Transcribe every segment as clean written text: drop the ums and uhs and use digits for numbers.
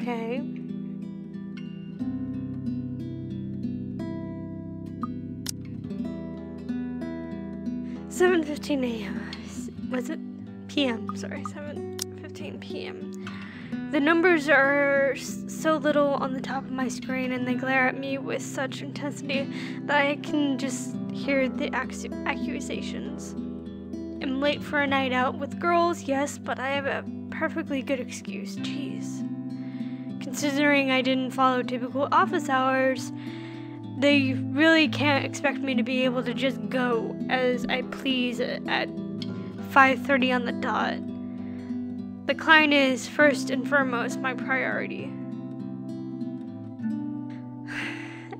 Okay. $7:15 a.m. Was it? PM. Sorry, 7:15 p.m. The numbers are so little on the top of my screen, and they glare at me with such intensity that I can just hear the accusations. I'm late for a night out with girls, yes, but I have a perfectly good excuse. Jeez. Considering I didn't follow typical office hours, they really can't expect me to be able to just go as I please at 5:30 on the dot. The client is first and foremost my priority.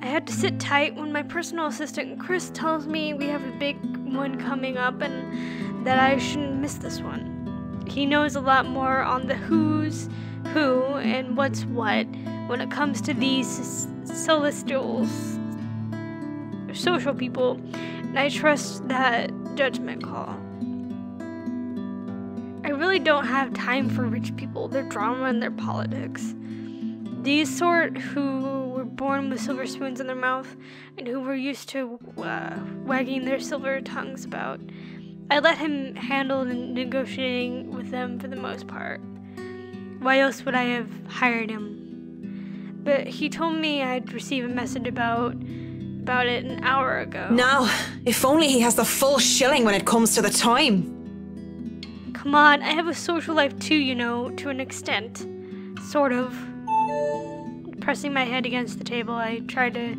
I had to sit tight when my personal assistant Chris tells me we have a big one coming up and that I shouldn't miss this one. He knows a lot more on the who's who and what's what when it comes to these celestial social people, and I trust that judgment call. I really don't have time for rich people, their drama, and their politics. These sort who were born with silver spoons in their mouth and who were used to wagging their silver tongues about. I let him handle the negotiating with them for the most part. Why else would I have hired him? But he told me I'd receive a message about it an hour ago. Now, if only he has the full shilling when it comes to the time. Come on, I have a social life too, you know, to an extent. Sort of. Pressing my head against the table, I try to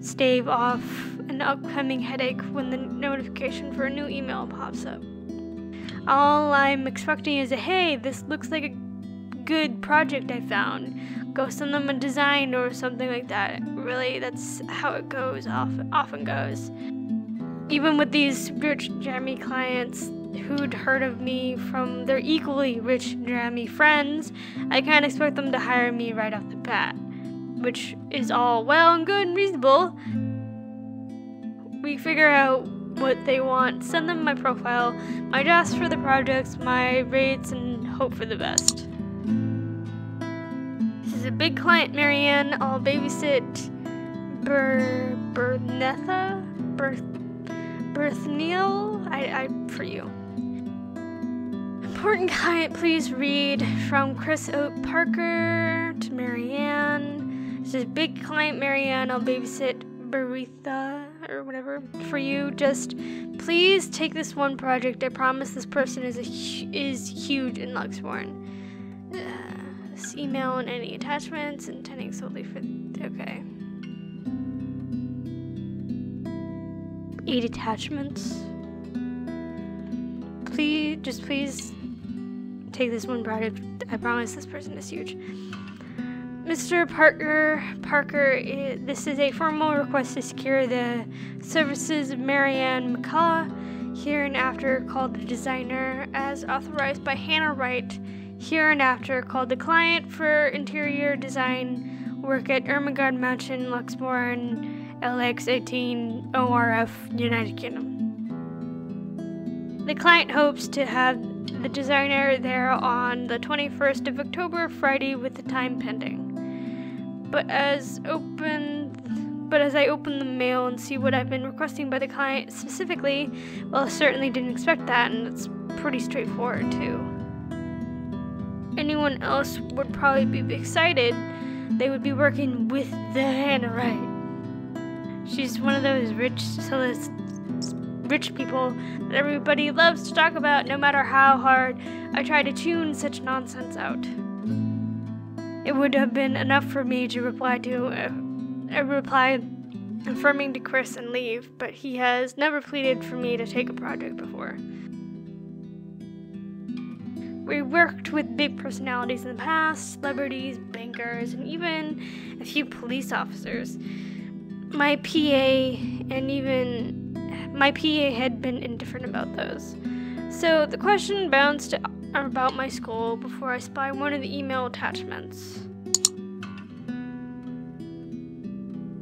stave off an upcoming headache when the notification for a new email pops up. All I'm expecting is a, hey, this looks like a good project I found. Go send them a design or something like that. Really, that's how it goes, often goes. Even with these rich, jammy clients who'd heard of me from their equally rich, jammy friends, I can't expect them to hire me right off the bat, which is all well and good and reasonable. We figure out what they want, send them my profile, my drafts for the projects, my rates, and hope for the best. This is a big client, Marianne. I'll babysit Berthniel, I for you. Important client, please read from Chris Oak Parker to Marianne. This is big client, Marianne. I'll babysit Beretha or whatever for you. Just please take this one project. I promise this person is huge in Luxborn. This email and any attachments intending solely for okay. 8 attachments. Please take this one project. I promise this person is huge. Mr. Parker, this is a formal request to secure the services of Marianne McCullough, hereinafter called the designer, as authorized by Hannah Wright, hereinafter called the client for interior design work at Ermengarde Mansion, Luxembourg, LX18 ORF, United Kingdom. The client hopes to have the designer there on the 21st of October, Friday, with the time pending. But as I open the mail and see what I've been requesting by the client specifically, well, I certainly didn't expect that, and it's pretty straightforward too. Anyone else would probably be excited. They would be working with the Hannah Wright. She's one of those rich people that everybody loves to talk about, no matter how hard I try to tune such nonsense out. It would have been enough for me to reply affirming to Chris and leave, but he has never pleaded for me to take a project before. We worked with big personalities in the past, celebrities, bankers, and even a few police officers. My PA had been indifferent about those. So the question bounced about my school before I spy one of the email attachments.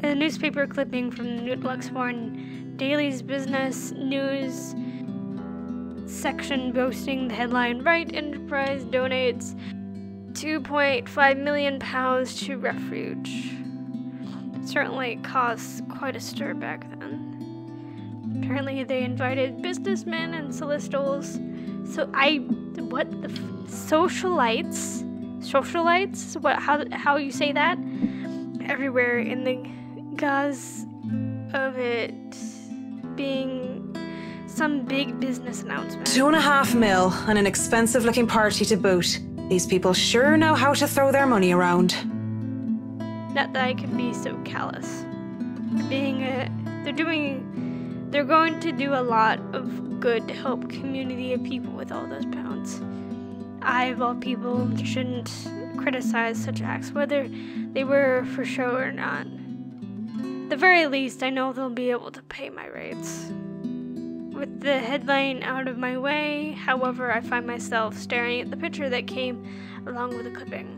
A newspaper clipping from the Luxembourg Daily's business news section boasting the headline, Wright Enterprise donates 2.5 million pounds to refuge. Certainly caused quite a stir back then. Apparently they invited businessmen and celestials. Socialites? Socialites? How you say that? Everywhere in the guise of it being some big business announcement. 2.5 mil and an expensive looking party to boot. These people sure know how to throw their money around. Not that I can be so callous. They're going to do a lot of good to help a community of people with all those pounds. I, of all people, shouldn't criticize such acts, whether they were for show or not. At the very least, I know they'll be able to pay my rates. With the headline out of my way, however, I find myself staring at the picture that came along with the clipping.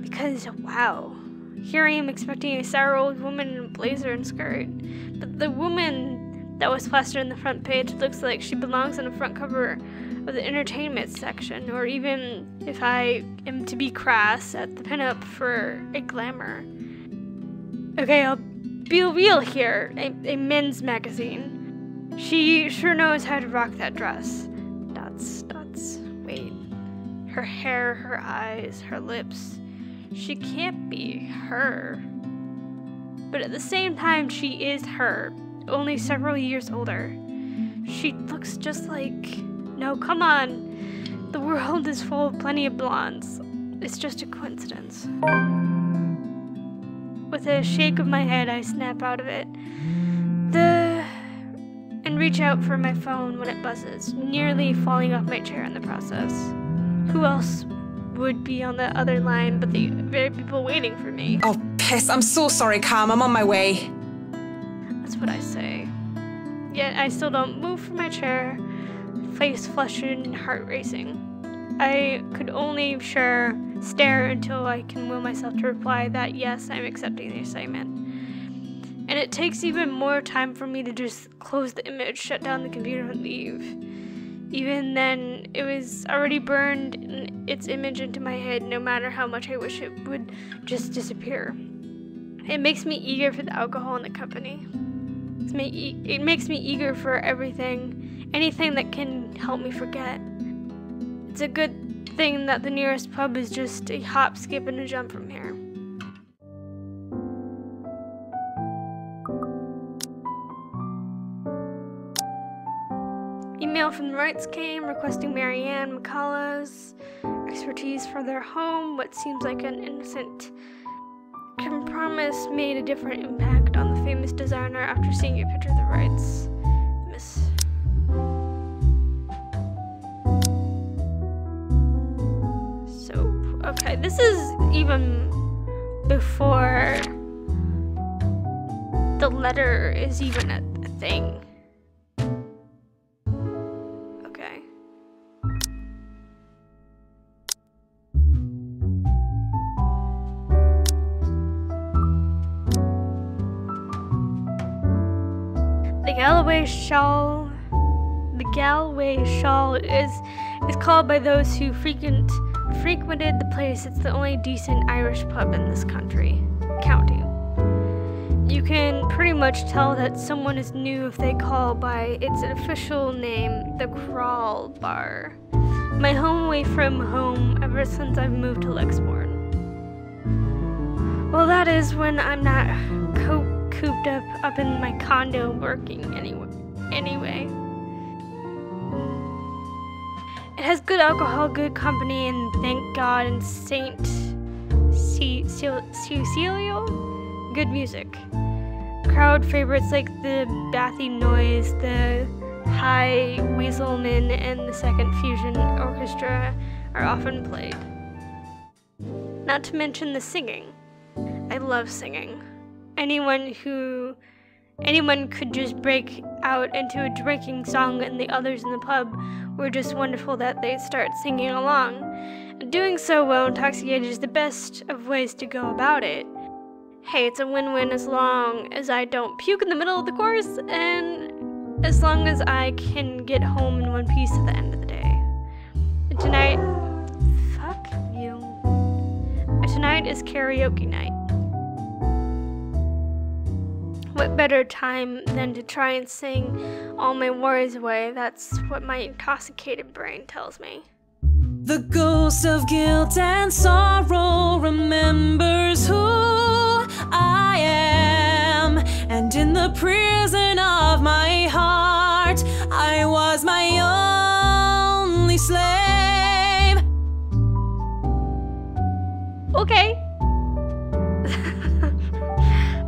Because, wow, here I am expecting a sour old woman in a blazer and skirt. But the woman that was plastered in the front page looks like she belongs on the front cover of the entertainment section, or even, if I am to be crass, at the pinup for a glamour. Okay, I'll be real here. A men's magazine. She sure knows how to rock that dress. Dots. Wait. Her hair, her eyes, her lips. She can't be her. But at the same time, she is her. Only several years older. She looks just like... No, come on. The world is full of plenty of blondes. It's just a coincidence. With a shake of my head, I snap out of it. And reach out for my phone when it buzzes, nearly falling off my chair in the process. Who else would be on the other line but the very people waiting for me? Oh, piss. I'm so sorry, Cam. I'm on my way. That's what I say. Yet I still don't move from my chair, face flustered and heart racing. I could only stare until I can will myself to reply that yes, I'm accepting the assignment. And it takes even more time for me to just close the image, shut down the computer, and leave. Even then, it was already burned its image into my head, no matter how much I wish it would just disappear. It makes me eager for the alcohol and the company. It makes me eager for anything that can help me forget. It's a good thing that the nearest pub is just a hop, skip, and a jump from here. Email from the Wrights came requesting Marianne McCullough's expertise for their home. What seems like an innocent compromise made a different impact on the famous designer after seeing a picture of the Wrights. Miss. So, okay, this is even before the letter is even a thing. The Galway shawl is called by those who frequented the place. It's the only decent Irish pub in this county. You can pretty much tell that someone is new if they call by its official name, the Crawl Bar. My home away from home ever since I've moved to Lexbourne. Well, that is when I'm not cooped up in my condo working anyway. It has good alcohol, good company, and thank God and Saint Cecilio, good music. Crowd favorites like the Bathy Noise, the High Weaselman, and the Second Fusion Orchestra are often played. Not to mention the singing. I love singing. Anyone could just break out into a drinking song, and the others in the pub were just wonderful that they'd start singing along. And doing so while intoxicated is the best of ways to go about it. Hey, it's a win-win as long as I don't puke in the middle of the course, and as long as I can get home in one piece at the end of the day. And tonight, fuck you. is karaoke night. What better time than to try and sing all my worries away? That's what my intoxicated brain tells me. The ghost of guilt and sorrow remembers who I am, and in the prison of my heart, I was my only slave. Okay.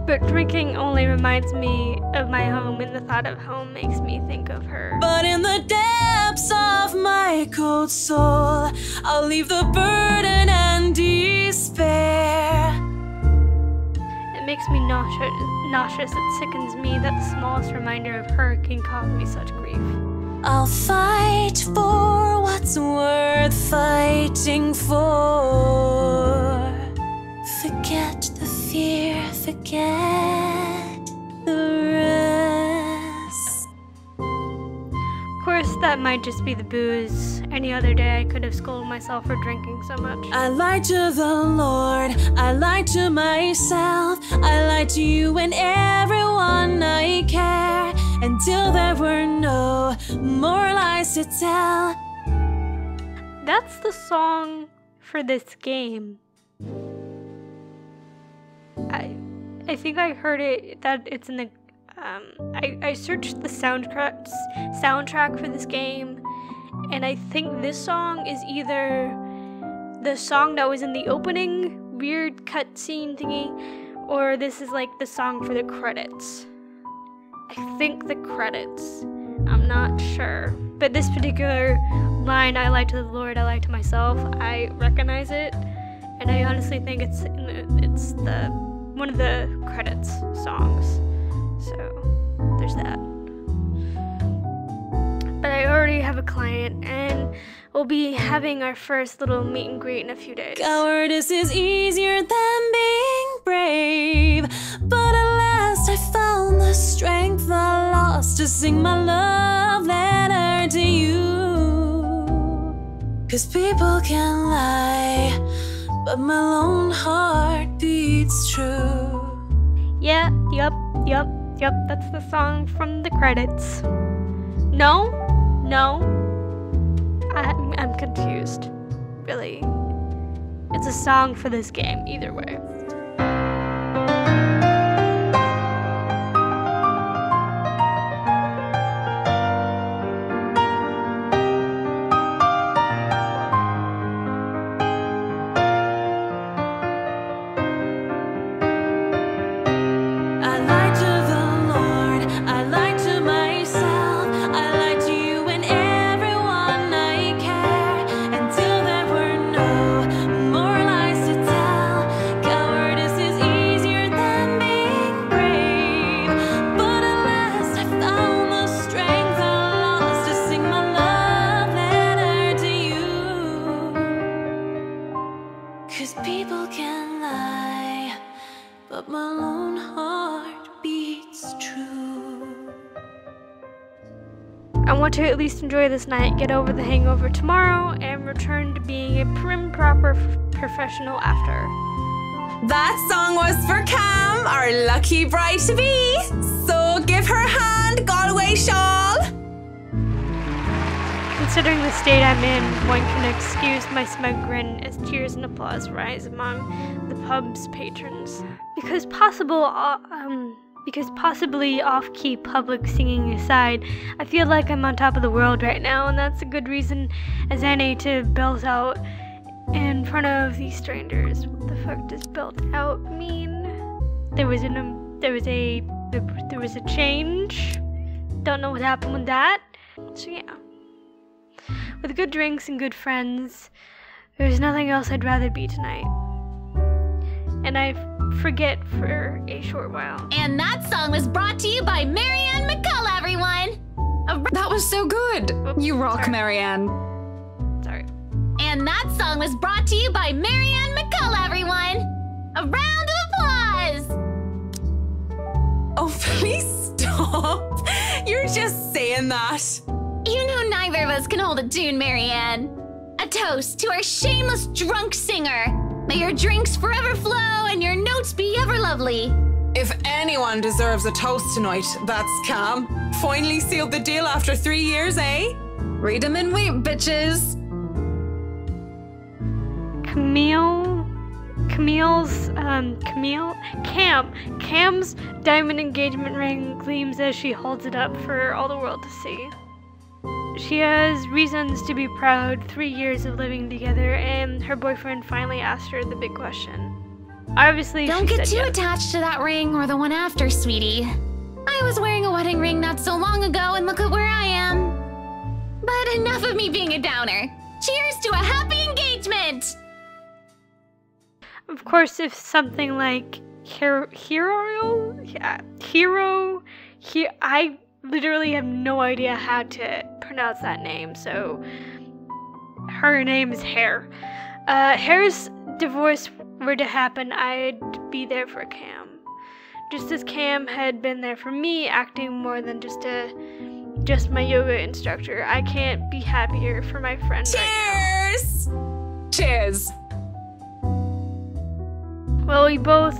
But drinking only reminds me of my home, and the thought of home makes me think of her. But in the depths of my cold soul, I'll leave the burden and despair. It makes me nauseous. It sickens me that the smallest reminder of her can cause me such grief. I'll fight for what's worth fighting for. Forget the fear, forget the rest. Of course, that might just be the booze. Any other day I could have scolded myself for drinking so much. I lied to the Lord, I lied to myself, I lied to you and everyone I care, until there were no more lies to tell. That's the song for this game. I think I heard it, that it's in the, I searched the soundtrack for this game, and I think this song is either the song that was in the opening weird cutscene thingy, or this is like the song for the credits. I think the credits. I'm not sure. But this particular line, I lied to the Lord, I lied to myself, I recognize it, and I honestly think it's one of the credits songs. So there's that. But I already have a client, and we'll be having our first little meet and greet in a few days. Cowardice is easier than being brave, but at last I found the strength I lost to sing my love letter to you. 'Cause people can lie, but my lone heart beats true. Yeah, yep, that's the song from the credits. No, I'm confused. Really, it's a song for this game, either way. I want to at least enjoy this night, get over the hangover tomorrow, and return to being a prim, proper professional after. That song was for Cam, our lucky bride-to-be. So give her a hand, Galway shawl. Considering the state I'm in, one can excuse my smug grin as cheers and applause rise among the pub's patrons. Because possibly off-key public singing aside, I feel like I'm on top of the world right now, and that's a good reason as any to belt out in front of these strangers. What the fuck does belt out mean? There was a change. Don't know what happened with that. So yeah. With good drinks and good friends, there's nothing else I'd rather be tonight. And I forget for a short while. And that song was brought to you by Marianne McCullough, everyone! That was so good! Oops, You rock, sorry. Marianne. Sorry. And that song was brought to you by Marianne McCullough, everyone! A round of applause! Oh, please stop. You're just saying that. You know neither of us can hold a tune, Marianne. A toast to our shameless drunk singer. May your drinks forever flow and your notes be ever lovely. If anyone deserves a toast tonight, that's Cam. Finally sealed the deal after 3 years, eh? Read 'em and weep, bitches. Cam's diamond engagement ring gleams as she holds it up for all the world to see. She has reasons to be proud, 3 years of living together, and her boyfriend finally asked her the big question. Obviously, Don't she get said too yes. attached to that ring or the one after, sweetie. I was wearing a wedding ring not so long ago, and look at where I am. But enough of me being a downer. Cheers to a happy engagement! Of course, if something like I literally have no idea how to pronounce that name, so her name is Hare. Hare's divorce were to happen, I'd be there for Cam. Just as Cam had been there for me, acting more than just my yoga instructor. I can't be happier for my friend right Cheers! Cheers. now. Well, we both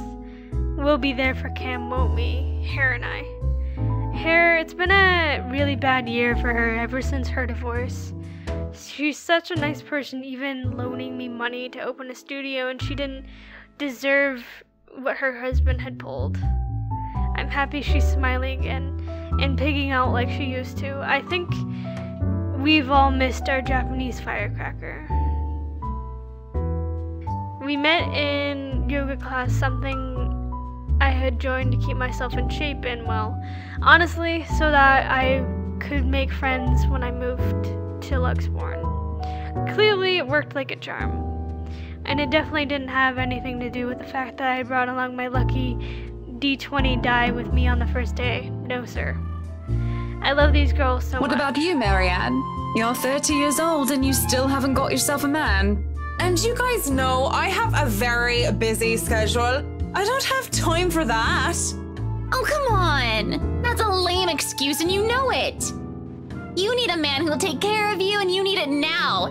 will be there for Cam, won't we? Hare and I. Hare, it's been a really bad year for her ever since her divorce. She's such a nice person, even loaning me money to open a studio, and she didn't deserve what her husband had pulled. I'm happy she's smiling and pigging out like she used to. I think we've all missed our Japanese firecracker. We met in yoga class, something I had joined to keep myself in shape and, well, honestly, so that I could make friends when I moved to Luxborn. Clearly, it worked like a charm. And it definitely didn't have anything to do with the fact that I brought along my lucky D20 die with me on the first day. No, sir. I love these girls so much. What about you, Marianne? You're 30 years old and you still haven't got yourself a man. And you guys know I have a very busy schedule. I don't have time for that. Oh, come on! That's a lame excuse and you know it! You need a man who'll take care of you and you need it now!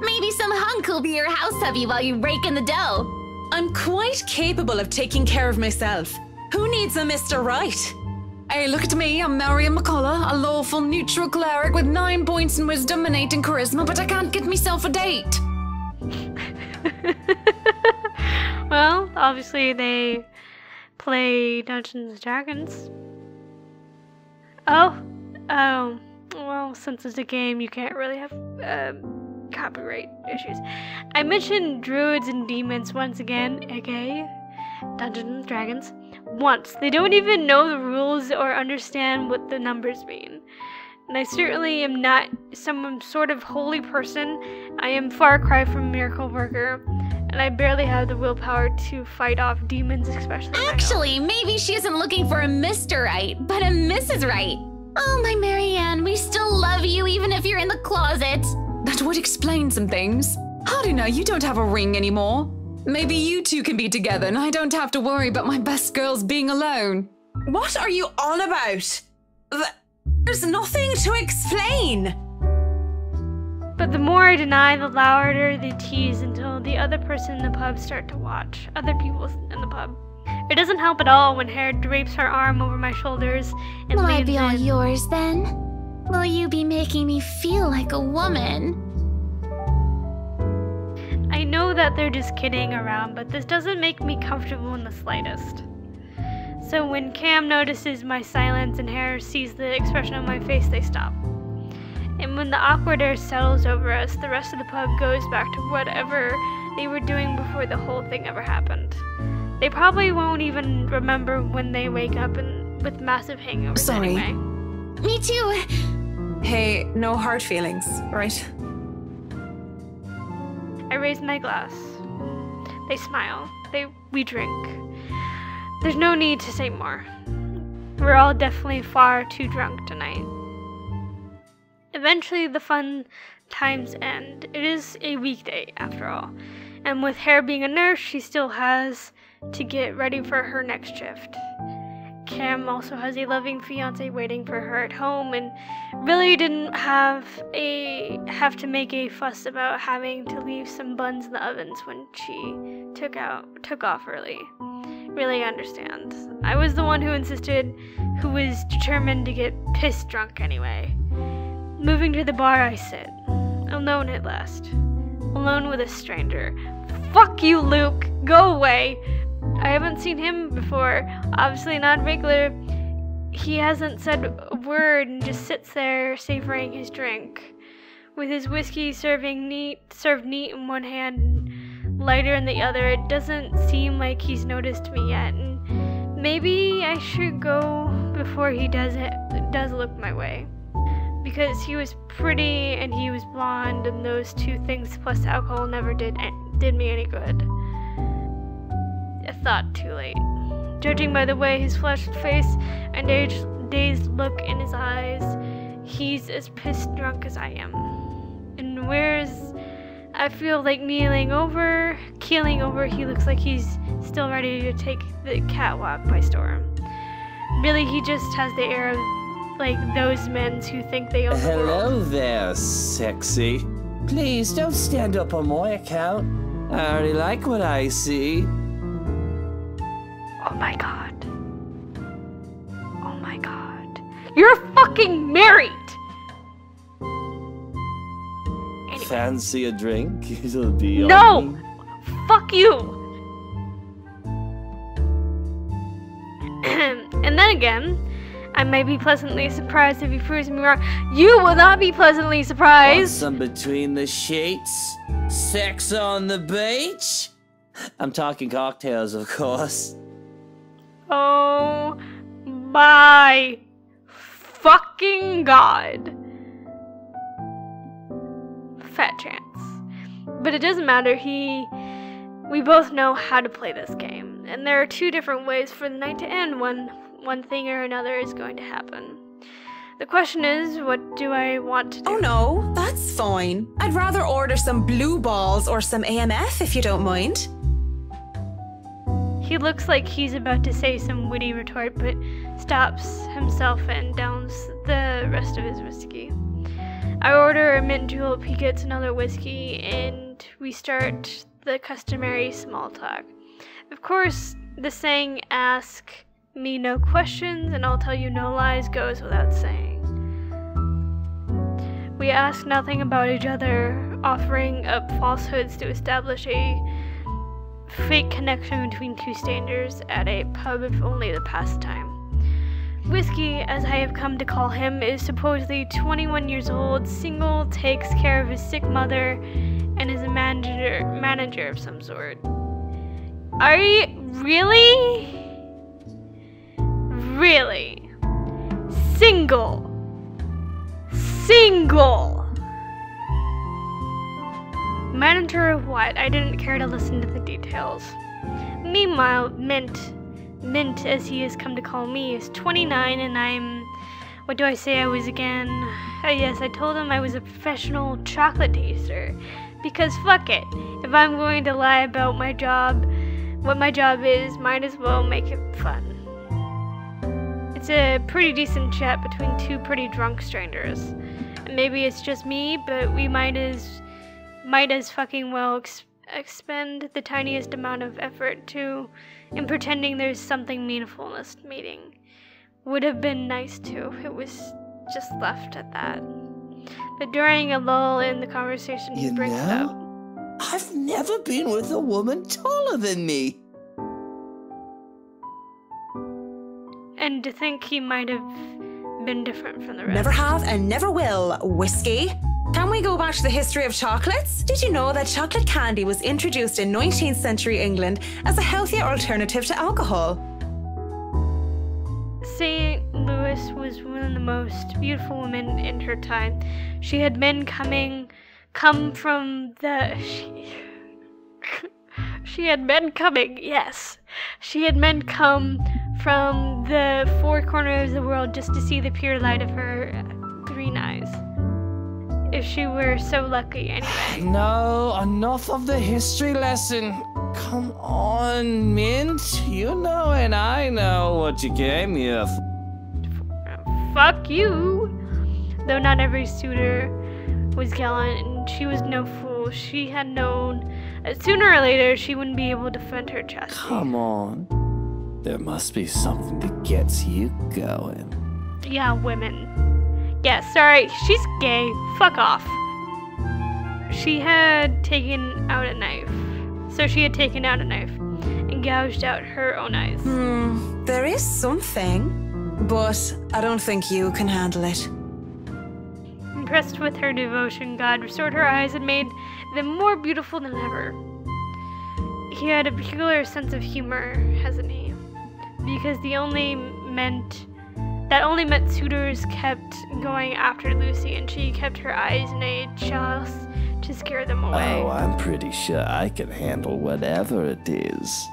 Maybe some hunk who'll be your house hubby while you rake in the dough. I'm quite capable of taking care of myself. Who needs a Mr. Right? Hey, look at me. I'm Marianne McCullough, a lawful neutral cleric with 9 points in wisdom and 8 in charisma, but I can't get myself a date. Well, obviously they play Dungeons and Dragons. Oh, well, since it's a game, you can't really have copyright issues. I mentioned druids and demons once again, aka Dungeons and Dragons, once. They don't even know the rules or understand what the numbers mean. And I certainly am not some sort of holy person. I am far cry from miracle worker, and I barely have the willpower to fight off demons, especially my own. Actually, maybe she isn't looking for a Mr. Right, but a Mrs. Right. Oh, my Marianne, we still love you even if you're in the closet. That would explain some things. How do you know you don't have a ring anymore? Maybe you two can be together and I don't have to worry about my best girls being alone. What are you on about? There's nothing to explain. But the more I deny, the louder they tease until the other person in the pub start to watch. Other people in the pub. It doesn't help at all when Hare drapes her arm over my shoulders and Will I leans be all in. yours then? Will you be making me feel like a woman? I know that they're just kidding around, but this doesn't make me comfortable in the slightest. So when Cam notices my silence and Hare sees the expression on my face, they stop. And when the awkward air settles over us, the rest of the pub goes back to whatever they were doing before the whole thing ever happened. They probably won't even remember when they wake up with massive hangovers. Sorry. Anyway. Me too. Hey, no hard feelings, right? I raise my glass. They smile. We drink. There's no need to say more. We're all definitely far too drunk tonight. Eventually the fun times end. It is a weekday after all. And with Hare being a nurse, she still has to get ready for her next shift. Cam also has a loving fiance waiting for her at home, and really didn't have to make a fuss about having to leave some buns in the ovens when she took off early. Really understand. I was the one who insisted, who was determined to get pissed drunk anyway. Moving to the bar, I sit, alone at last, alone with a stranger. Fuck you, Luke. Go away. I haven't seen him before, obviously not regular. He hasn't said a word and just sits there savoring his drink, with his whiskey served neat in one hand and lighter in the other. It doesn't seem like he's noticed me yet, and maybe I should go before he does look my way, because he was pretty and he was blonde, and those two things plus alcohol never did me any good. I thought too late. Judging by the way his flushed face and dazed look in his eyes, he's as pissed drunk as I am. And I feel like keeling over, he looks like he's still ready to take the catwalk by storm. Really, he just has the air of like those men who think they own the world. Hello there, sexy. Please don't stand up on my account. I already like what I see. Oh my god. Oh my god. You're fucking married! Anyway. Fancy a drink? It'll be No! on. Fuck you! And then again, I may be pleasantly surprised if he proves me wrong. You will not be pleasantly Want surprised! some between the sheets? Sex on the beach? I'm talking cocktails, of course. Oh my fucking god. Fat chance. But it doesn't matter, we both know how to play this game. And there are two different ways for the night to end when one thing or another is going to happen. The question is, what do I want to do? Oh no, that's fine. I'd rather order some blue balls or some AMF if you don't mind. He looks like he's about to say some witty retort, but stops himself and downs the rest of his whiskey. I order a mint julep, he gets another whiskey, and we start the customary small talk. Of course, the saying, ask me no questions and I'll tell you no lies, goes without saying. We ask nothing about each other, offering up falsehoods to establish a fake connection between two strangers at a pub if only the pastime. Whiskey, as I have come to call him, is supposedly 21 years old, single, takes care of his sick mother, and is a manager of some sort. Are you really? Really? Single. Manager of what? I didn't care to listen to the details. Meanwhile, Mint, as he has come to call me, is 29, and I'm... What do I say I was again? Oh yes, I told him I was a professional chocolate taster. Because fuck it. If I'm going to lie about my job, what my job is, might as well make it fun. It's a pretty decent chat between two pretty drunk strangers. And maybe it's just me, but we might as fucking well expend the tiniest amount of effort in pretending there's something meaningful in this meeting. Would have been nice too if it was just left at that. But during a lull in the conversation, he brings it up. I've never been with a woman taller than me. And to think he might have been different from the rest. Never have and never will. Whiskey. Can we go back to the history of chocolates? Did you know that chocolate candy was introduced in 19th century England as a healthier alternative to alcohol? St. Louis was one of the most beautiful women in her time. She had men come from the... She had men coming, yes. She had men come from the four corners of the world just to see the pure light of her green eyes. If she were so lucky, anyway. No, enough of the history lesson. Come on, Mint. You know and I know what you came here for. Fuck you. Though not every suitor was gallant, and she was no fool. She had known that sooner or later she wouldn't be able to defend her chastity. Come on. There must be something that gets you going. Yeah, women. Yeah, sorry, she's gay. Fuck off. She had taken out a knife. So she had taken out a knife and gouged out her own eyes. There is something, but I don't think you can handle it. Impressed with her devotion, God restored her eyes and made them more beautiful than ever. He had a peculiar sense of humor, hasn't he? Because that only meant suitors kept going after Lucy, and she kept her eyes in a just to scare them away. Oh, I'm pretty sure I can handle whatever it is.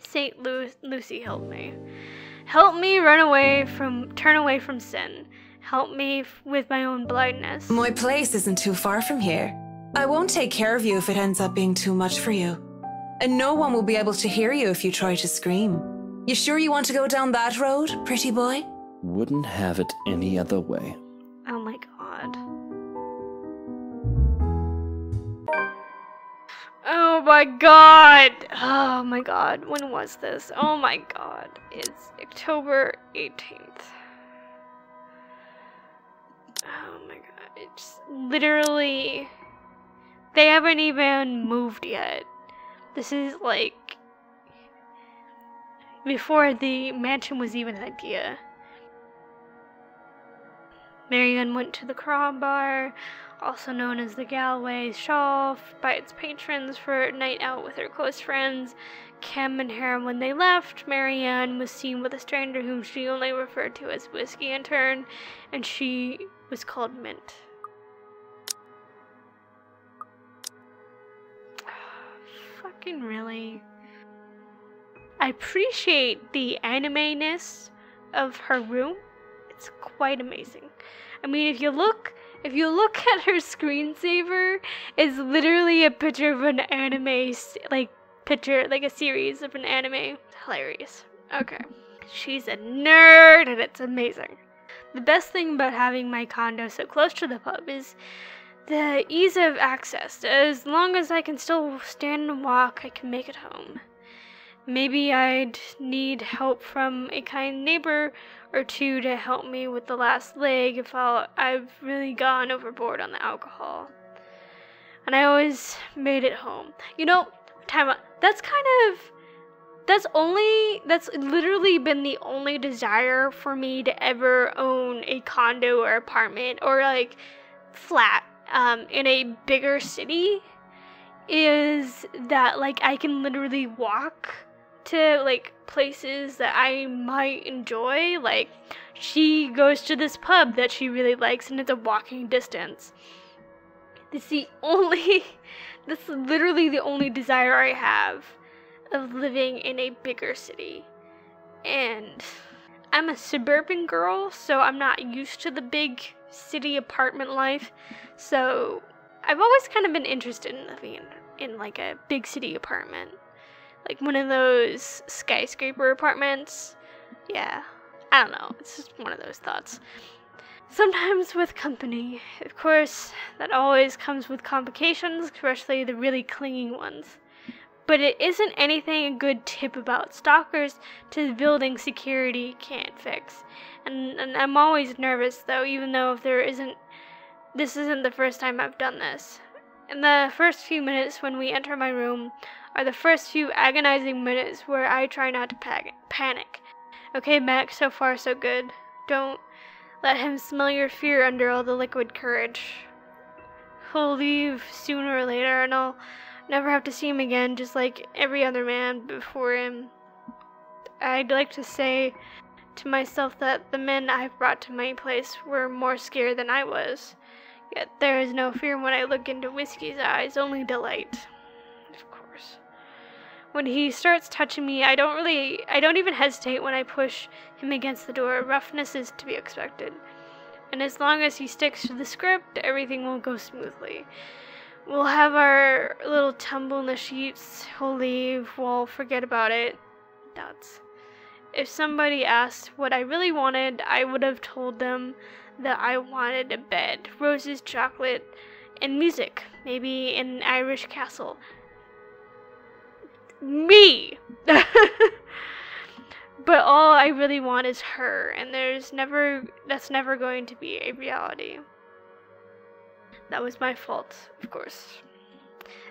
Saint Lucy, help me. Help me turn away from sin. Help me with my own blindness. My place isn't too far from here. I won't take care of you if it ends up being too much for you. And no one will be able to hear you if you try to scream. You sure you want to go down that road, pretty boy? Wouldn't have it any other way. Oh my god. Oh my god. Oh my god. When was this? Oh my god. It's October 18th. Oh my god. It's literally... They haven't even moved yet. This is like... before the mansion was even an idea. Marianne went to the Crowbar, also known as the Galway Shaw, by its patrons for a night out with her close friends, Cam and Hare. When they left, Marianne was seen with a stranger whom she only referred to as Whiskey in turn, and she was called Mint. Fucking really? I appreciate the anime-ness of her room. It's quite amazing. I mean, if you look at her screensaver, it's literally a picture of an anime, like a series of an anime. It's hilarious. Okay. She's a nerd, and it's amazing. The best thing about having my condo so close to the pub is the ease of access. As long as I can still stand and walk, I can make it home. Maybe I'd need help from a kind neighbor or two to help me with the last leg if I've really gone overboard on the alcohol. And I always made it home. You know, time out. That's literally been the only desire for me to ever own a condo or apartment or like flat in a bigger city, is that like I can literally walk to like places that I might enjoy. Like, she goes to this pub that she really likes and it's a walking distance. That's literally the only desire I have of living in a bigger city. And I'm a suburban girl, so I'm not used to the big city apartment life. So I've always kind of been interested in living in like a big city apartment. Like one of those skyscraper apartments. Yeah, I don't know. It's just one of those thoughts. Sometimes with company. Of course, that always comes with complications, especially the really clinging ones. But it isn't anything a good tip about stalkers to building security can't fix. And I'm always nervous though, even though this isn't the first time I've done this. In the first few minutes when we enter my room are the first few agonizing minutes where I try not to panic. Okay, Max, so far so good. Don't let him smell your fear under all the liquid courage. He'll leave sooner or later, and I'll never have to see him again, just like every other man before him. I'd like to say to myself that the men I've brought to my place were more scared than I was. Yet there is no fear when I look into Whiskey's eyes, only delight. Of course. When he starts touching me, I don't even hesitate when I push him against the door. Roughness is to be expected. And as long as he sticks to the script, everything will go smoothly. We'll have our little tumble in the sheets. He'll leave. We'll forget about it. That's. If somebody asked what I really wanted, I would have told them that I wanted a bed, roses, chocolate, and music. Maybe an Irish castle. Me! But all I really want is her, and that's never going to be a reality. That was my fault, of course.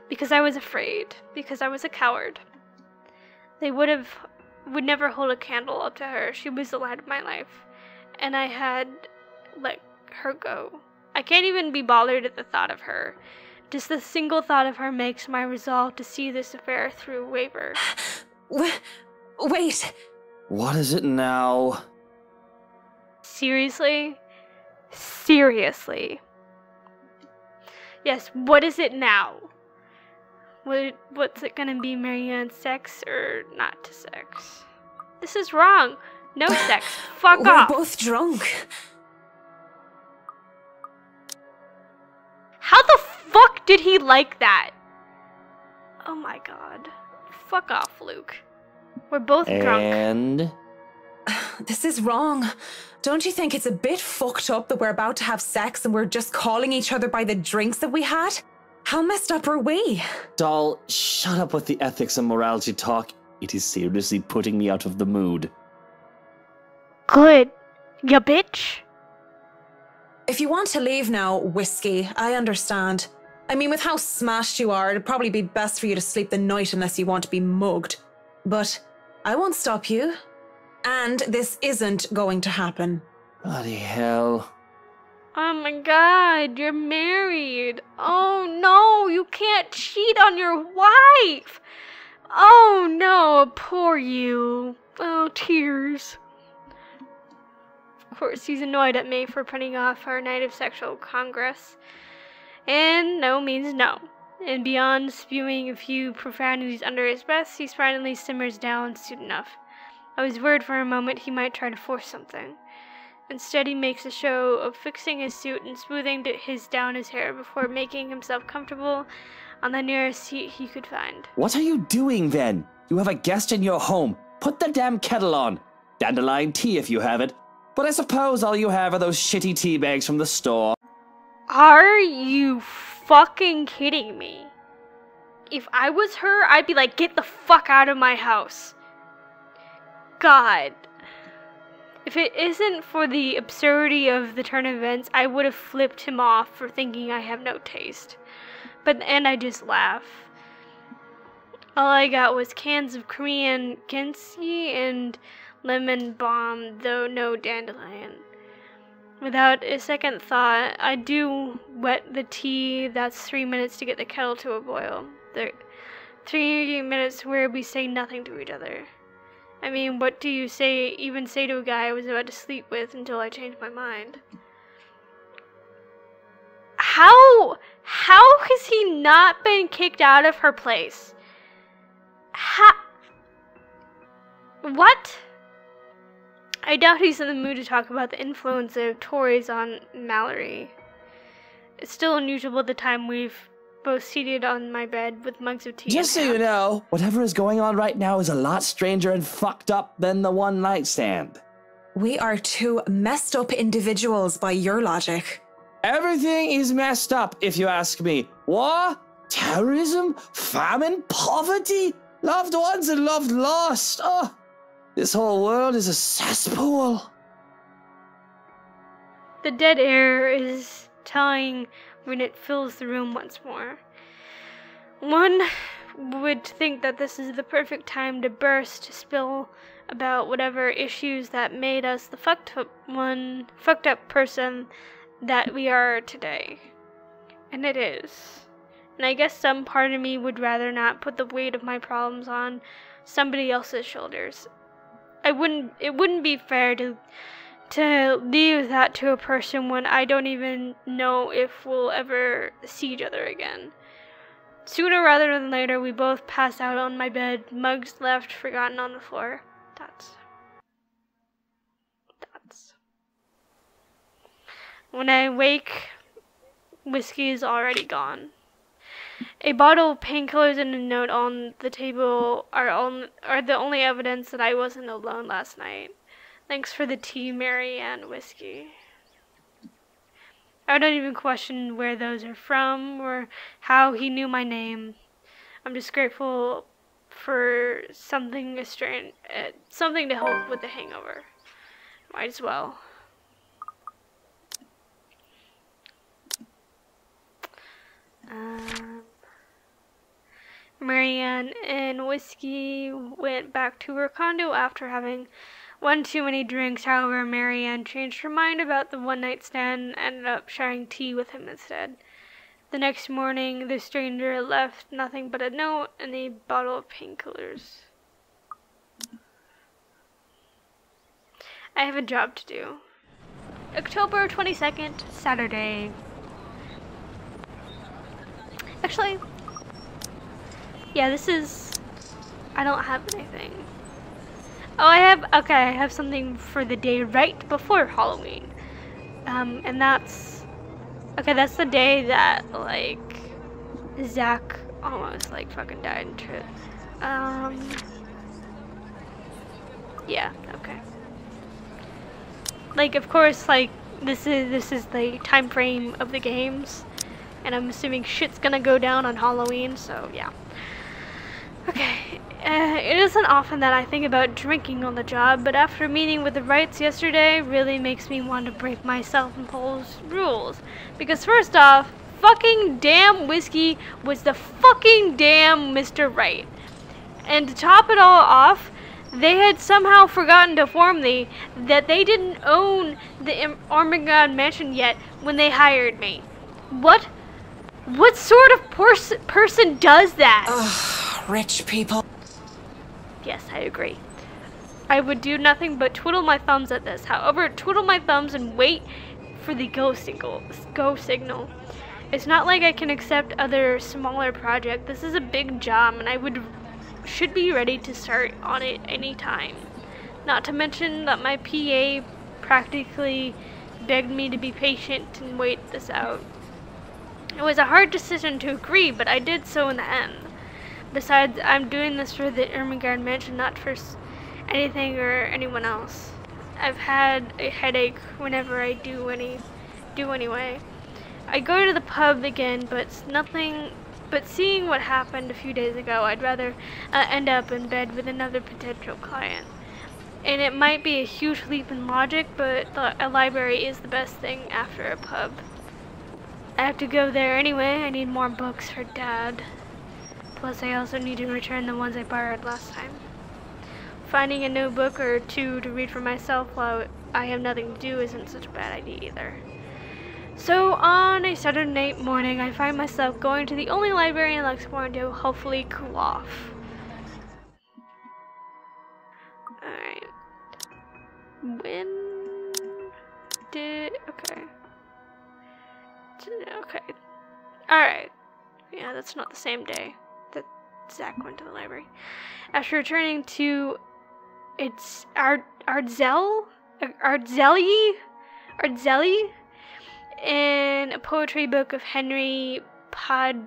Because I was afraid. Because I was a coward. They would never hold a candle up to her. She was the light of my life. And I had let her go. I can't even be bothered at the thought of her. Just the single thought of her makes my resolve to see this affair through waver. Wait. What is it now? Seriously? Seriously. Yes, what is it now? What's it gonna be, Marianne? Sex or not to sex? This is wrong. No sex. Fuck off. We're both drunk. How the fuck did he like that? Oh my god. Fuck off, Luke. We're both drunk. And? This is wrong. Don't you think it's a bit fucked up that we're about to have sex and we're just calling each other by the drinks that we had? How messed up are we? Doll, shut up with the ethics and morality talk. It is seriously putting me out of the mood. Good. Ya bitch. If you want to leave now, Whiskey, I understand. I mean, with how smashed you are, it'd probably be best for you to sleep the night unless you want to be mugged. But I won't stop you. And this isn't going to happen. Bloody hell. Oh my god, you're married. Oh no, you can't cheat on your wife. Oh no, poor you. Oh, tears. Of course, he's annoyed at me for putting off our night of sexual congress. And no means no. And beyond spewing a few profanities under his breath, he finally simmers down soon enough. I was worried for a moment he might try to force something. Instead, he makes a show of fixing his suit and smoothing down his hair before making himself comfortable on the nearest seat he could find. What are you doing then? You have a guest in your home. Put the damn kettle on. Dandelion tea if you have it. But I suppose all you have are those shitty tea bags from the store. Are you fucking kidding me? If I was her, I'd be like, get the fuck out of my house. God. If it isn't for the absurdity of the turn of events, I would have flipped him off for thinking I have no taste. And I just laugh. All I got was cans of Korean kimchi and lemon balm, though no dandelion. Without a second thought, I do wet the tea. That's 3 minutes to get the kettle to a boil. 3 minutes where we say nothing to each other. I mean, what do you even say to a guy I was about to sleep with until I changed my mind? How has he not been kicked out of her place? What? I doubt he's in the mood to talk about the influence of Tories on Mallory. It's still unusual the time we've both seated on my bed with mugs of tea. Just so you know, whatever is going on right now is a lot stranger and fucked up than the one night stand. We are two messed up individuals by your logic. Everything is messed up, if you ask me. War, terrorism, famine, poverty, loved ones and loved lost. Oh, this whole world is a cesspool. The dead air is telling when it fills the room once more. One would think that this is the perfect time to burst, to spill about whatever issues that made us the fucked up person that we are today. And it is. And I guess some part of me would rather not put the weight of my problems on somebody else's shoulders. It wouldn't be fair to leave that to a person when I don't even know if we'll ever see each other again. Sooner rather than later, we both pass out on my bed, mugs left forgotten on the floor. That's. When I wake, whiskey is already gone. A bottle of painkillers and a note on the table are the only evidence that I wasn't alone last night. Thanks for the tea, Marianne whiskey. I don't even question where those are from or how he knew my name. I'm just grateful for something to help with the hangover. Might as well. Marianne and Whiskey went back to her condo after having one too many drinks. However, Marianne changed her mind about the one-night stand and ended up sharing tea with him instead. The next morning, the stranger left nothing but a note and a bottle of painkillers. I have a job to do. October 22nd, Saturday. Actually, yeah, I don't have anything. Oh, I have something for the day right before Halloween. And that's the day that, like, Zach almost, like, fucking died. Yeah, okay. Like, of course, like, this is the time frame of the games, and I'm assuming shit's gonna go down on Halloween, so yeah. Okay, it isn't often that I think about drinking on the job, but after meeting with the Wrights yesterday, really makes me want to break my self-imposed rules. Because first off, fucking damn Whiskey was the fucking damn Mr. Wright. And to top it all off, they had somehow forgotten to inform me that they didn't own the Armageddon Mansion yet when they hired me. What sort of person does that? Ugh, rich people. Yes, I agree. I would do nothing but twiddle my thumbs at this. However, twiddle my thumbs and wait for the go signal. It's not like I can accept other smaller projects. This is a big job and I should be ready to start on it anytime. Not to mention that my PA practically begged me to be patient and wait this out. It was a hard decision to agree, but I did so in the end. Besides, I'm doing this for the Ermengarde Mansion, not for anything or anyone else. I've had a headache whenever I do anyway. I go to the pub again, but seeing what happened a few days ago, I'd rather end up in bed with another potential client. And it might be a huge leap in logic, but a library is the best thing after a pub. I have to go there anyway. I need more books for Dad. Plus, I also need to return the ones I borrowed last time. Finding a new book or two to read for myself while I have nothing to do isn't such a bad idea either. So, on a Saturday night morning, I find myself going to the only library in Luxembourg to hopefully cool off. Alright. Okay. Alright. Yeah, that's not the same day that Zach went to the library. After returning to its Ardzelli in a poetry book of Henry Bradley,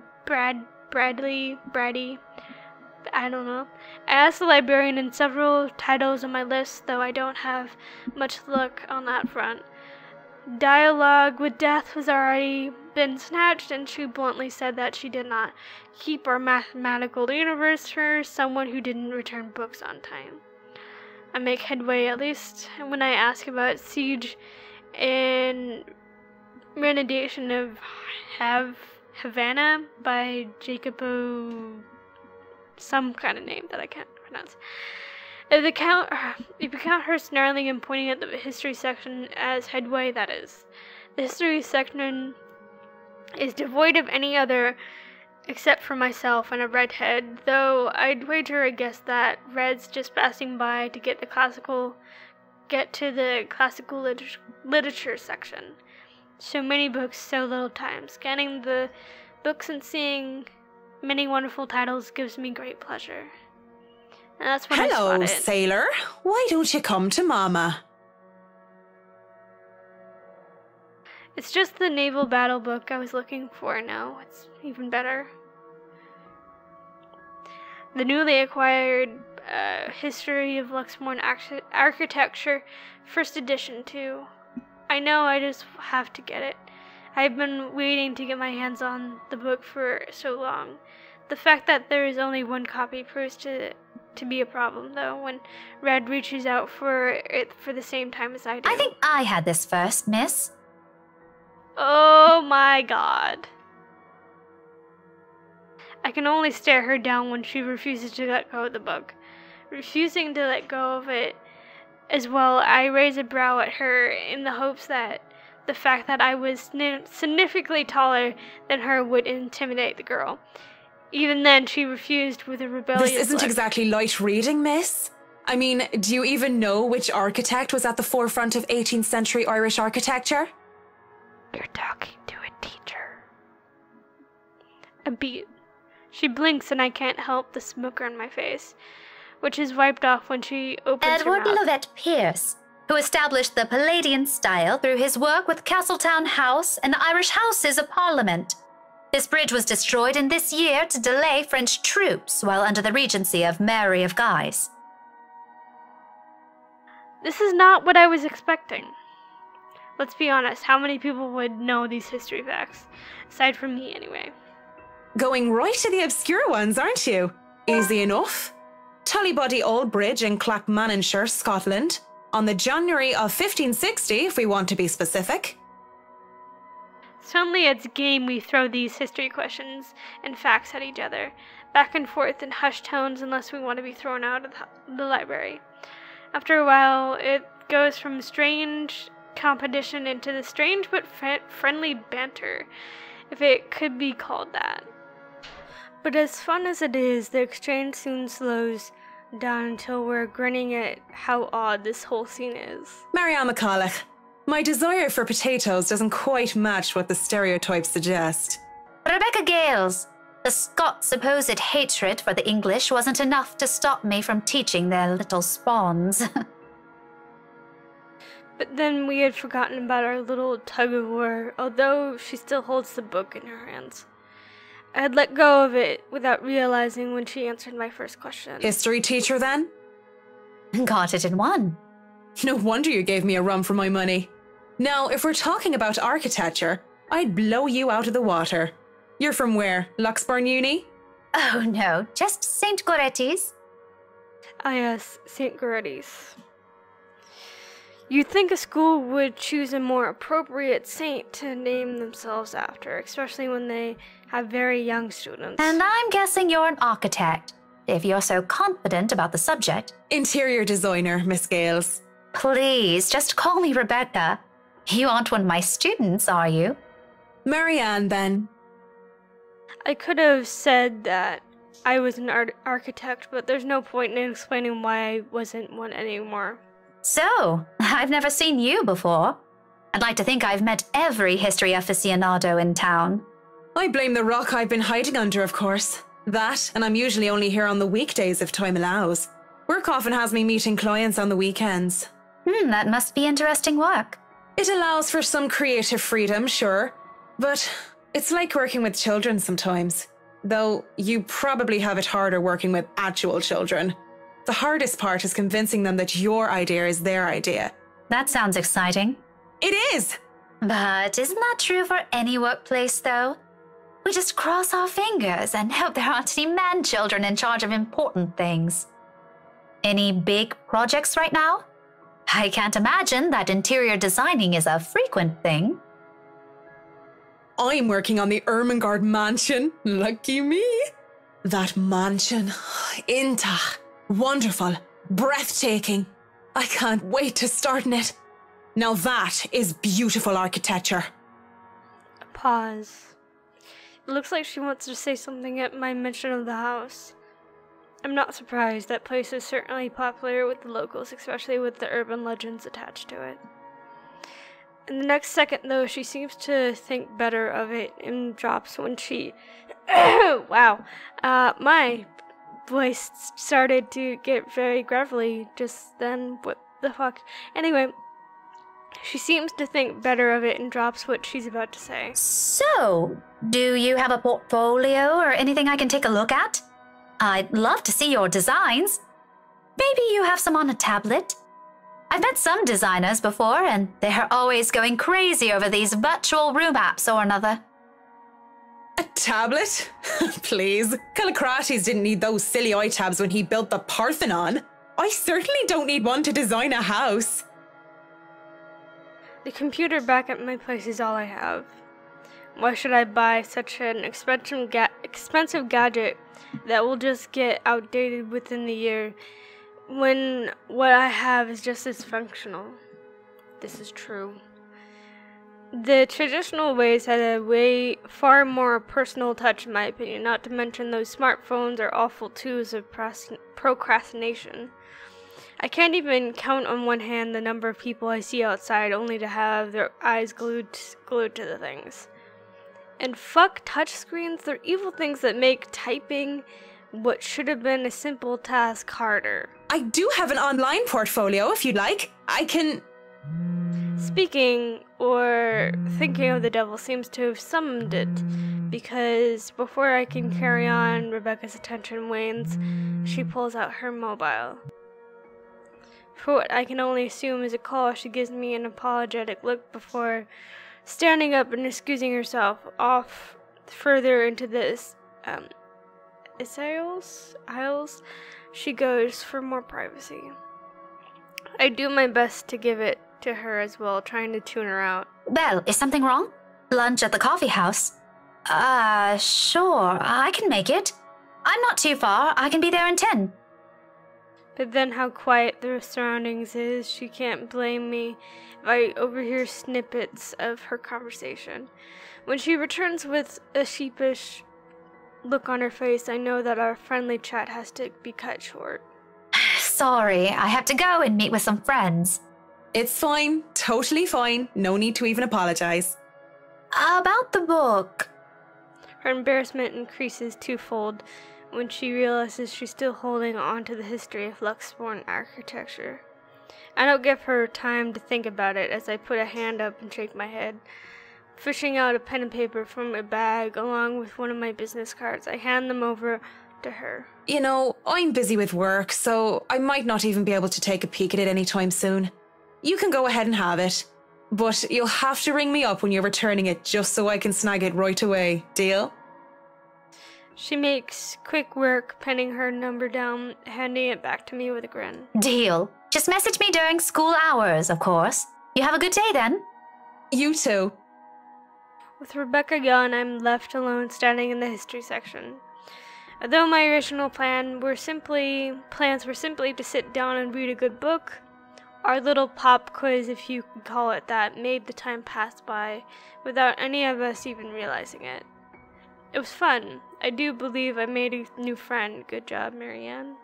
I don't know. I asked the librarian in several titles on my list, though I don't have much luck on that front. Dialogue with Death was already been snatched, and she bluntly said that she did not keep our mathematical universe for someone who didn't return books on time. I make headway, at least when I ask about Siege and Renegation of Havana by Jacopo, some kind of name that I can't pronounce. If you count her snarling and pointing at the history section as headway, that is. The history section is devoid of any other except for myself and a redhead, though I'd wager a guess that Red's just passing by to get to the classical literature section. So many books, so little time. Scanning the books and seeing many wonderful titles gives me great pleasure. And that's when Hello, I spotted. sailor. Why don't you come to Mama? It's just the naval battle book I was looking for now. It's even better. The newly acquired History of Luxembourg Architecture, first edition, too. I know, I just have to get it. I've been waiting to get my hands on the book for so long. The fact that there is only one copy proves to be a problem, though, when Red reaches out for it for the same time as I do. I think I had this first, miss. Oh my god. I can only stare her down when she refuses to let go of the book. Refusing to let go of it as well, I raise a brow at her in the hopes that the fact that I was significantly taller than her would intimidate the girl. Even then, she refused with a rebellious This isn't look. exactly light reading, miss. I mean, do you even know which architect was at the forefront of 18th century Irish architecture? You're talking to a teacher. A beat. She blinks and I can't help the smoke on my face, which is wiped off when she opens Edward her mouth. Lovett Pierce, who established the Palladian style through his work with Castletown House and the Irish Houses of Parliament. This bridge was destroyed in this year to delay French troops while under the regency of Mary of Guise. This is not what I was expecting. Let's be honest, how many people would know these history facts? Aside from me, anyway. Going right to the obscure ones, aren't you? Easy enough. Tullybody Old Bridge in Clackmannanshire, Scotland, on the January of 1560, if we want to be specific. Suddenly it's game we throw these history questions and facts at each other, back and forth in hushed tones unless we want to be thrown out of the library. After a while, it goes from strange competition into the strange but friendly banter, if it could be called that. But as fun as it is, the exchange soon slows down until we're grinning at how odd this whole scene is. Marianne McCulloch, my desire for potatoes doesn't quite match what the stereotypes suggest. Rebecca Gales, the Scots' supposed hatred for the English wasn't enough to stop me from teaching their little spawns. But then we had forgotten about our little tug-of-war, although she still holds the book in her hands. I had let go of it without realizing when she answered my first question. History teacher, then? Got it in one. No wonder you gave me a run for my money. Now, if we're talking about architecture, I'd blow you out of the water. You're from where? Luxburn Uni? Oh no, just St. Goretti's. Ah yes, St. Goretti's. You'd think a school would choose a more appropriate saint to name themselves after, especially when they have very young students. And I'm guessing you're an architect, if you're so confident about the subject. Interior designer, Miss Gales. Please, just call me Rebecca. You aren't one of my students, are you? Marianne, then. I could have said that I was an architect, but there's no point in explaining why I wasn't one anymore. So, I've never seen you before. I'd like to think I've met every history aficionado in town. I blame the rock I've been hiding under, of course. That, and I'm usually only here on the weekdays if time allows. Work often has me meeting clients on the weekends. That must be interesting work. It allows for some creative freedom, sure, but it's like working with children sometimes. Though you probably have it harder working with actual children. The hardest part is convincing them that your idea is their idea. That sounds exciting. It is! But isn't that true for any workplace, though? We just cross our fingers and hope there aren't any man-children in charge of important things. Any big projects right now? I can't imagine that interior designing is a frequent thing. I'm working on the Ermengarde mansion. Lucky me. That mansion. Intach. Wonderful. Breathtaking. I can't wait to start in it. Now that is beautiful architecture. A pause. It looks like she wants to say something at my mention of the house. I'm not surprised. That place is certainly popular with the locals, especially with the urban legends attached to it. In the next second, though, she seems to think better of it and drops when she... wow. My voice started to get very gravelly just then. What the fuck? Anyway, she seems to think better of it and drops what she's about to say. So, do you have a portfolio or anything I can take a look at? I'd love to see your designs. Maybe you have some on a tablet? I've met some designers before, and they're always going crazy over these virtual room apps or another. A tablet? Please. Callicrates didn't need those silly iTabs when he built the Parthenon. I certainly don't need one to design a house. The computer back at my place is all I have. Why should I buy such an expensive gadget that will just get outdated within the year when what I have is just as functional? This is true. The traditional ways had a far more personal touch in my opinion, not to mention those smartphones are awful tools of procrastination. I can't even count on one hand the number of people I see outside only to have their eyes glued to the things. And fuck touchscreens, they're evil things that make typing what should have been a simple task harder. I do have an online portfolio if you'd like. I can... Speaking or thinking of the devil seems to have summoned it, because before I can carry on, Rebecca's attention wanes. She pulls out her mobile. For what I can only assume is a call, she gives me an apologetic look before standing up and excusing herself off further into this aisles. She goes for more privacy. I do my best to give it to her as well, trying to tune her out. Well, is something wrong? Lunch at the coffee house? Sure, I can make it. I'm not too far, I can be there in 10. But then how quiet the surroundings is, she can't blame me if I overhear snippets of her conversation. When she returns with a sheepish look on her face, I know that our friendly chat has to be cut short. Sorry, I have to go and meet with some friends. It's fine. Totally fine. No need to even apologize. About the book. Her embarrassment increases twofold when she realizes she's still holding on to the history of Luxembourg architecture. I don't give her time to think about it as I put a hand up and shake my head. Fishing out a pen and paper from my bag along with one of my business cards, I hand them over to her. You know, I'm busy with work, so I might not even be able to take a peek at it anytime soon. You can go ahead and have it, but you'll have to ring me up when you're returning it just so I can snag it right away. Deal? She makes quick work penning her number down, handing it back to me with a grin. Deal. Just message me during school hours, of course. You have a good day then. You too. With Rebecca gone, I'm left alone standing in the history section. Although my original plans were simply to sit down and read a good book, our little pop quiz, if you can call it that, made the time pass by without any of us even realizing it. It was fun. I do believe I made a new friend. Good job, Marianne.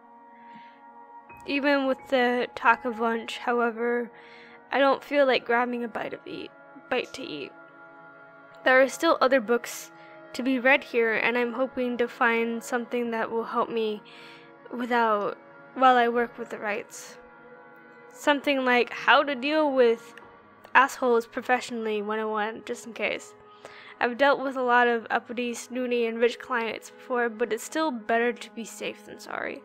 Even with the talk of lunch, however, I don't feel like grabbing a bite to eat. There are still other books to be read here, and I'm hoping to find something that will help me while I work with the rights. Something like How to Deal with Assholes Professionally 101, just in case. I've dealt with a lot of uppity, snooty, and rich clients before, but it's still better to be safe than sorry.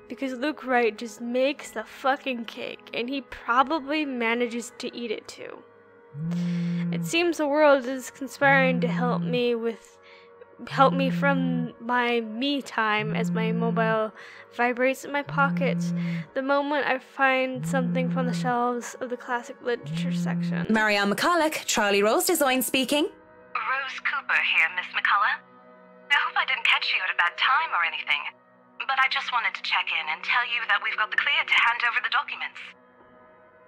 Because Luke Wright just makes the fucking cake, and he probably manages to eat it too. It seems the world is conspiring to help me from my me time as my mobile vibrates in my pockets the moment I find something from the shelves of the classic literature section. Marianne McCulloch, Charlie Rose Design speaking. Rose Cooper here, Miss McCullough. I hope I didn't catch you at a bad time or anything, but I just wanted to check in and tell you that we've got the clear to hand over the documents.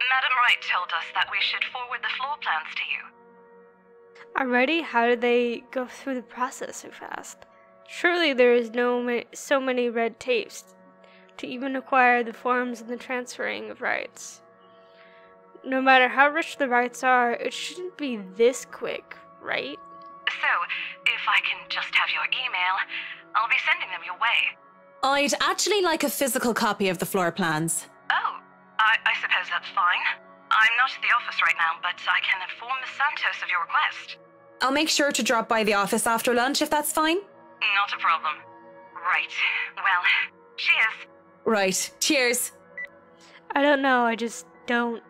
Madam Wright told us that we should forward the floor plans to you. Already? How did they go through the process so fast? Surely there is so many red tapes to even acquire the forms and the transferring of rights. No matter how rich the rights are, it shouldn't be this quick, right? So, if I can just have your email, I'll be sending them your way. I'd actually like a physical copy of the floor plans. Oh, I suppose that's fine. I'm not at the office right now, but I can inform Miss Santos of your request. I'll make sure to drop by the office after lunch if that's fine. Not a problem. Right. Well, cheers. Right. Cheers. I don't know, I just don't.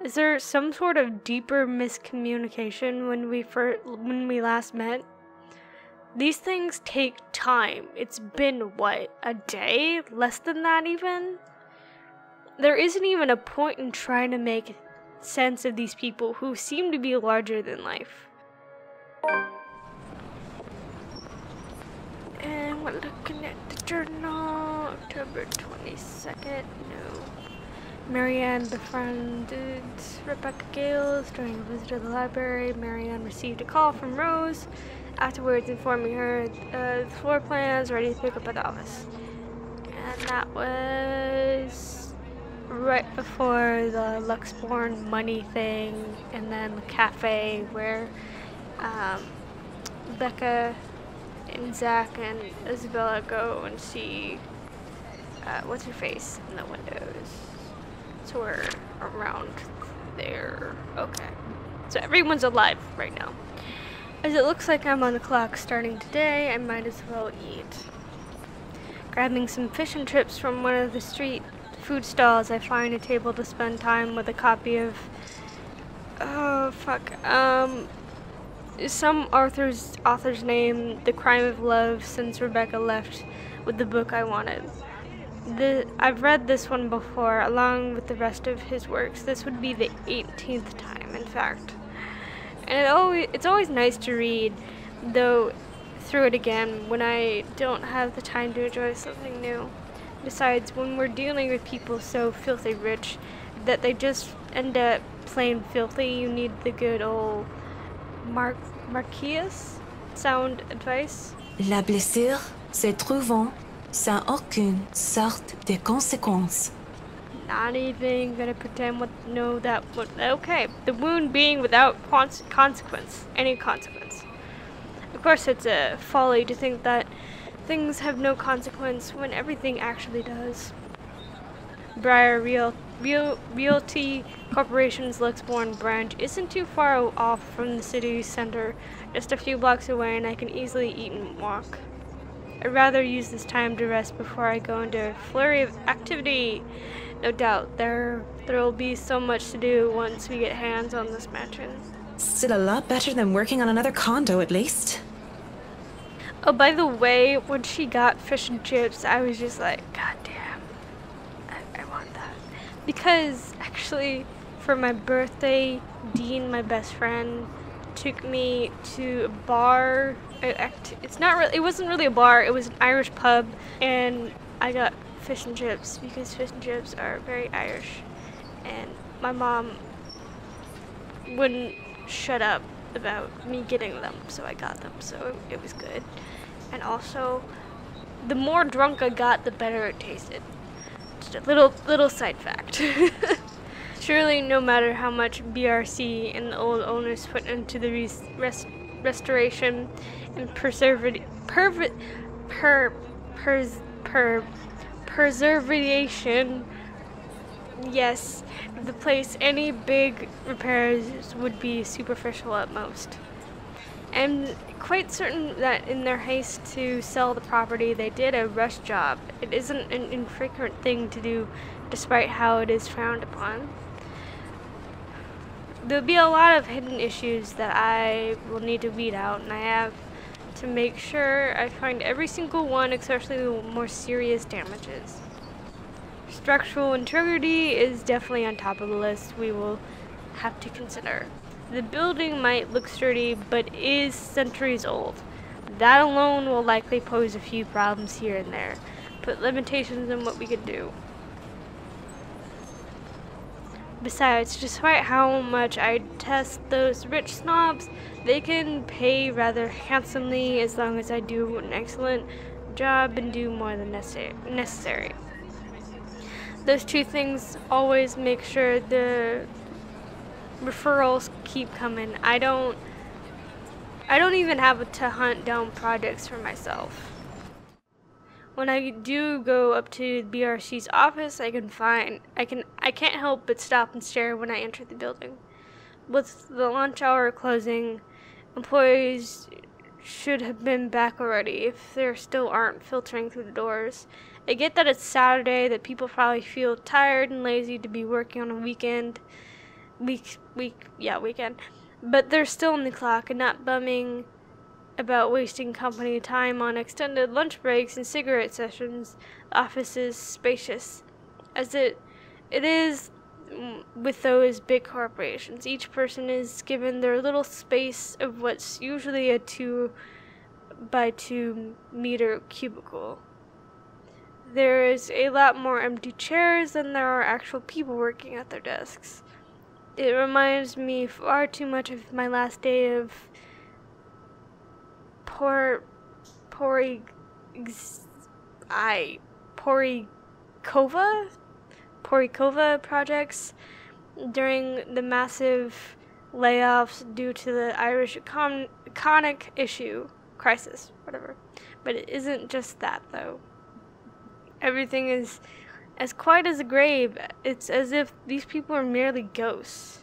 Is there some sort of deeper miscommunication when we last met? These things take time. It's been, what, a day? Less than that even? There isn't even a point in trying to make sense of these people who seem to be larger than life. And we're looking at the journal, October 22nd, no. Marianne befriended Rebecca Gales during a visit to the library. Marianne received a call from Rose, afterwards informing her the floor plans ready to pick up at the office. And that was right before the Luxborn money thing, and then the cafe where Becca and Zach and Isabella go and see what's her face in the windows. So we're around there. Okay. So everyone's alive right now. As it looks like I'm on the clock starting today, I might as well eat. Grabbing some fish and chips from one of the street food stalls, I find a table to spend time with a copy of some author's name, The Crime of Love, since Rebecca left with the book I wanted. I've read this one before, along with the rest of his works. This would be the 18th time, in fact. And it's always nice to read, though, through it again when I don't have the time to enjoy something new. Besides, when we're dealing with people so filthy rich that they just end up plain filthy, you need the good old Marquise sound advice. La blessure se trouvant sans aucune sorte de conséquence. Not even gonna pretend okay, the wound being without any consequence. Of course, it's a folly to think that things have no consequence when everything actually does. Briar Realty Corporation's Luxborn branch isn't too far off from the city center, just a few blocks away, and I can easily eat and walk. I'd rather use this time to rest before I go into a flurry of activity. No doubt there'll be so much to do once we get hands on this mansion. Still a lot better than working on another condo, at least. Oh, by the way, when she got fish and chips, I was just like, God damn, I want that. Because, actually, for my birthday, Dean, my best friend, took me to a bar. It wasn't really a bar, it was an Irish pub, and I got fish and chips because fish and chips are very Irish. And my mom wouldn't shut up about me getting them, so I got them, so it was good. And also, the more drunk I got, the better it tasted. Just a little side fact. Surely, no matter how much BRC and the old owners put into the restoration and preservation, yes, the place, any big repairs would be superficial at most. I'm quite certain that in their haste to sell the property, they did a rush job. It isn't an infrequent thing to do, despite how it is frowned upon. There'll be a lot of hidden issues that I will need to weed out, and I have to make sure I find every single one, especially the more serious damages. Structural integrity is definitely on top of the list we will have to consider. The building might look sturdy, but is centuries old. That alone will likely pose a few problems here and there, put limitations on what we could do. Besides, despite how much I detest those rich snobs, they can pay rather handsomely as long as I do an excellent job and do more than necessary. Those two things always make sure the referrals keep coming. I don't even have to hunt down projects for myself. When I do go up to BRC's office, I can't help but stop and stare when I enter the building. With the lunch hour closing, employees should have been back already if there still aren't filtering through the doors. I get that it's Saturday, that people probably feel tired and lazy to be working on a weekend. Weekend. But they're still on the clock and not bumming about wasting company time on extended lunch breaks and cigarette sessions. The office is spacious, as it is with those big corporations. Each person is given their little space of what's usually a 2 by 2 meter cubicle. There is a lot more empty chairs than there are actual people working at their desks. It reminds me far too much of my last day of Porikova projects during the massive layoffs due to the Irish economic crisis, whatever. But it isn't just that, though. Everything is as quiet as a grave. It's as if these people are merely ghosts.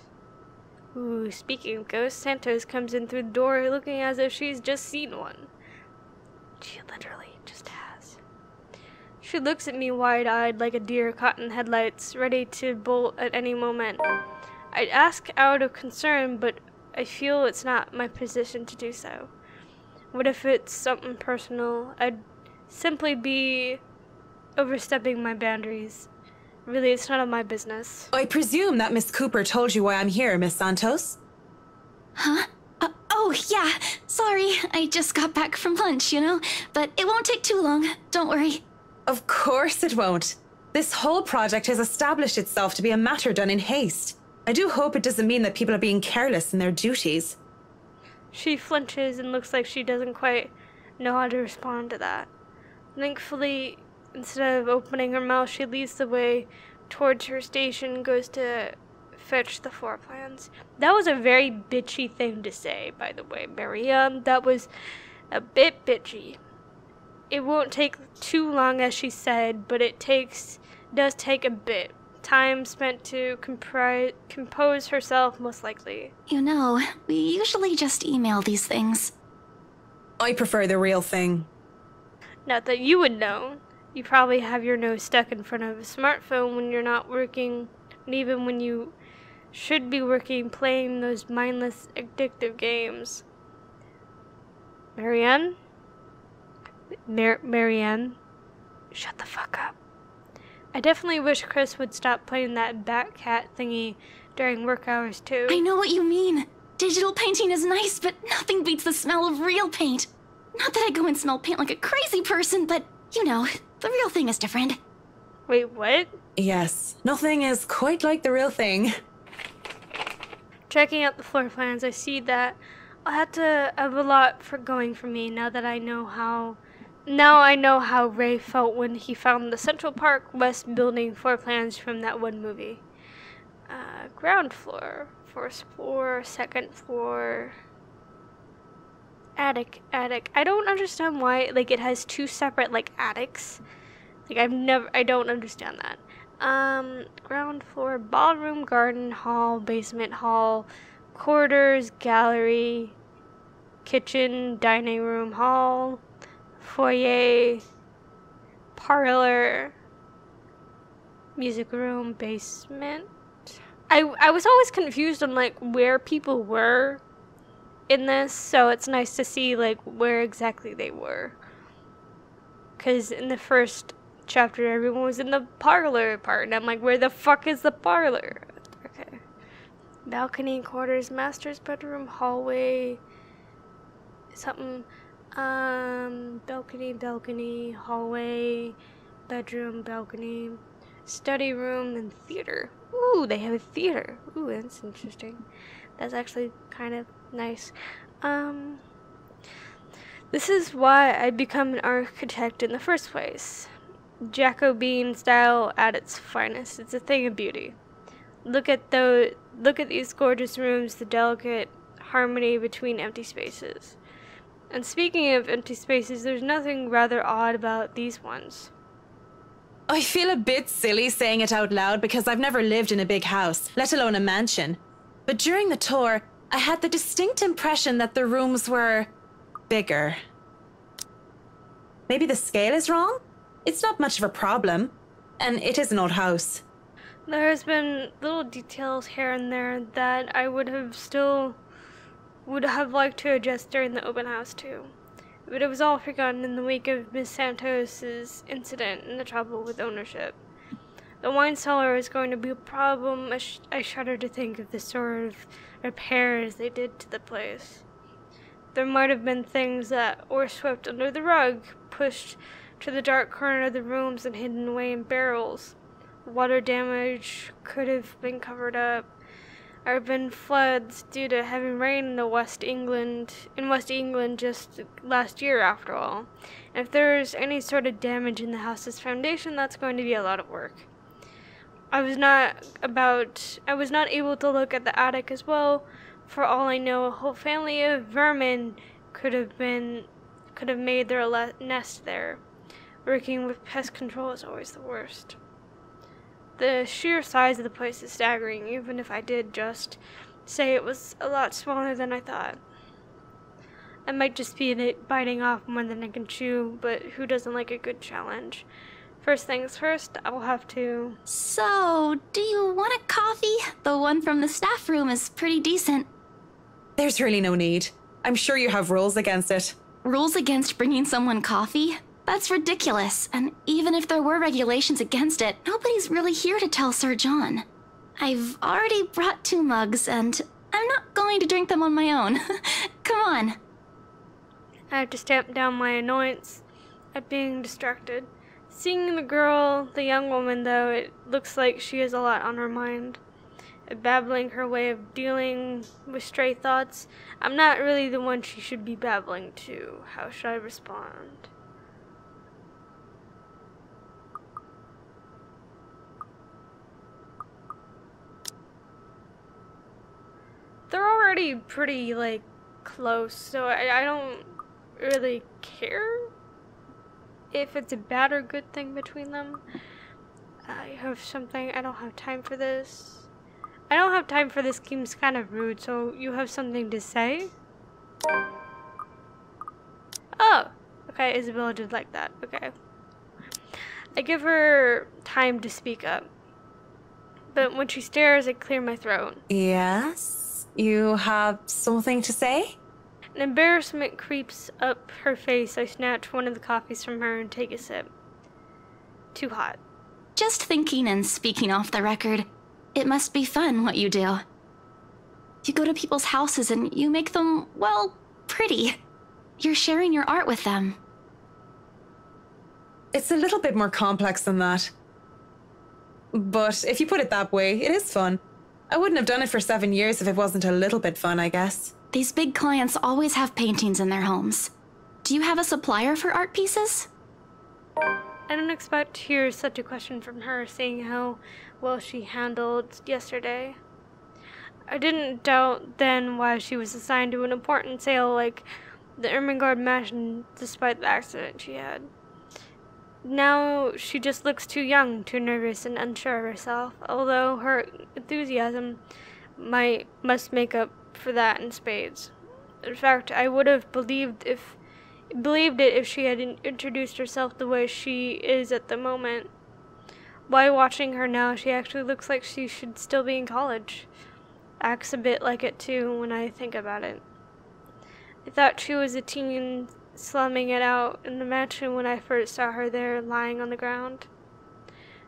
Ooh, speaking of ghosts, Santos comes in through the door looking as if she's just seen one. She literally just has. She looks at me wide-eyed like a deer caught in headlights, ready to bolt at any moment. I'd ask out of concern, but I feel it's not my position to do so. What if it's something personal? I'd simply be overstepping my boundaries. Really, it's none of my business. I presume that Miss Cooper told you why I'm here, Miss Santos? Huh? Oh, yeah. Sorry, I just got back from lunch, But it won't take too long. Don't worry. Of course it won't. This whole project has established itself to be a matter done in haste. I do hope it doesn't mean that people are being careless in their duties. She flinches and looks like she doesn't quite know how to respond to that. Thankfully, instead of opening her mouth, she leads the way towards her station and goes to fetch the floor plans. That was a very bitchy thing to say, by the way, Marianne. That was a bit bitchy. It won't take too long, as she said, but it does take a bit. Time spent to compose herself, most likely. We usually just email these things. I prefer the real thing. Not that you would know. You probably have your nose stuck in front of a smartphone when you're not working, and even when you should be working, playing those mindless, addictive games. Marianne? Marianne? Shut the fuck up. I definitely wish Chris would stop playing that Batcat thingy during work hours, too. I know what you mean. Digital painting is nice, but nothing beats the smell of real paint. Not that I go and smell paint like a crazy person, but, the real thing is different. Wait, what? Yes, nothing is quite like the real thing. Checking out the floor plans, I see that I'll have to have a lot going for me now I know how Ray felt when he found the Central Park West building floor plans from that one movie. Ground floor, first floor, second floor, attic. I don't understand why, it has 2 separate, attics. I don't understand that. Ground floor, ballroom, garden, hall, basement, hall, corridors, gallery, kitchen, dining room, hall, foyer, parlor, music room, basement. I was always confused on where people were in this, so it's nice to see where exactly they were. Because in the first chapter, everyone was in the parlor part, and I'm like, where the fuck is the parlor? Okay. Balcony, quarters, master's bedroom, hallway, something. Balcony, hallway, bedroom, balcony, study room, and theater. Ooh, they have a theater. Ooh, that's interesting. That's actually kind of nice. This is why I become an architect in the first place. Jacobean style at its finest. It's a thing of beauty. Look at these gorgeous rooms, the delicate harmony between empty spaces. And speaking of empty spaces, there's nothing rather odd about these ones. I feel a bit silly saying it out loud because I've never lived in a big house, let alone a mansion. But during the tour, I had the distinct impression that the rooms were bigger. Maybe the scale is wrong? It's not much of a problem. And it is an old house. There's been little details here and there that I would have liked to adjust during the open house too. But it was all forgotten in the wake of Miss Santos's incident and the trouble with ownership. The wine cellar is going to be a problem. I shudder to think of the sort of repairs they did to the place. There might have been things that were swept under the rug, pushed to the dark corner of the rooms and hidden away in barrels. Water damage could have been covered up. There have been floods due to heavy rain in West England just last year, after all. And if there's any sort of damage in the house's foundation, that's going to be a lot of work. I was not able to look at the attic as well. For all I know, a whole family of vermin could have made their nest there. Working with pest control is always the worst. The sheer size of the place is staggering, even if I did just say it was a lot smaller than I thought. I might just be biting off more than I can chew, but who doesn't like a good challenge? First things first, I'll have to... So, do you want a coffee? The one from the staff room is pretty decent. There's really no need. I'm sure you have rules against it. Rules against bringing someone coffee? That's ridiculous, and even if there were regulations against it, nobody's really here to tell Sir John. I've already brought 2 mugs, and I'm not going to drink them on my own. Come on. I have to stamp down my annoyance at being distracted. Seeing the young woman, though, it looks like she has a lot on her mind. Babbling her way of dealing with stray thoughts. I'm not really the one she should be babbling to. How should I respond? They're already pretty, close, so I don't really care if it's a bad or good thing between them. I don't have time for this. I don't have time for this seems kind of rude, so you have something to say? Oh, okay, Isabella did like that, okay. I give her time to speak up, but when she stares, I clear my throat. Yes? You have something to say? An embarrassment creeps up her face. I snatch one of the coffees from her and take a sip. Too hot. Just thinking and speaking off the record, it must be fun what you do. You go to people's houses and you make them, well, pretty. You're sharing your art with them. It's a little bit more complex than that. But if you put it that way, it is fun. I wouldn't have done it for 7 years if it wasn't a little bit fun, I guess. These big clients always have paintings in their homes. Do you have a supplier for art pieces? I don't expect to hear such a question from her, seeing how well she handled yesterday. I didn't doubt then why she was assigned to an important sale like the Ermengarde mansion, despite the accident she had. Now she just looks too young, too nervous, and unsure of herself, although her enthusiasm must make up for that in spades. In fact, I would have believed it if she had introduced herself the way she is at the moment. By watching her now, she actually looks like she should still be in college. Acts a bit like it too when I think about it. I thought she was a teen slumming it out in the mansion when I first saw her there lying on the ground.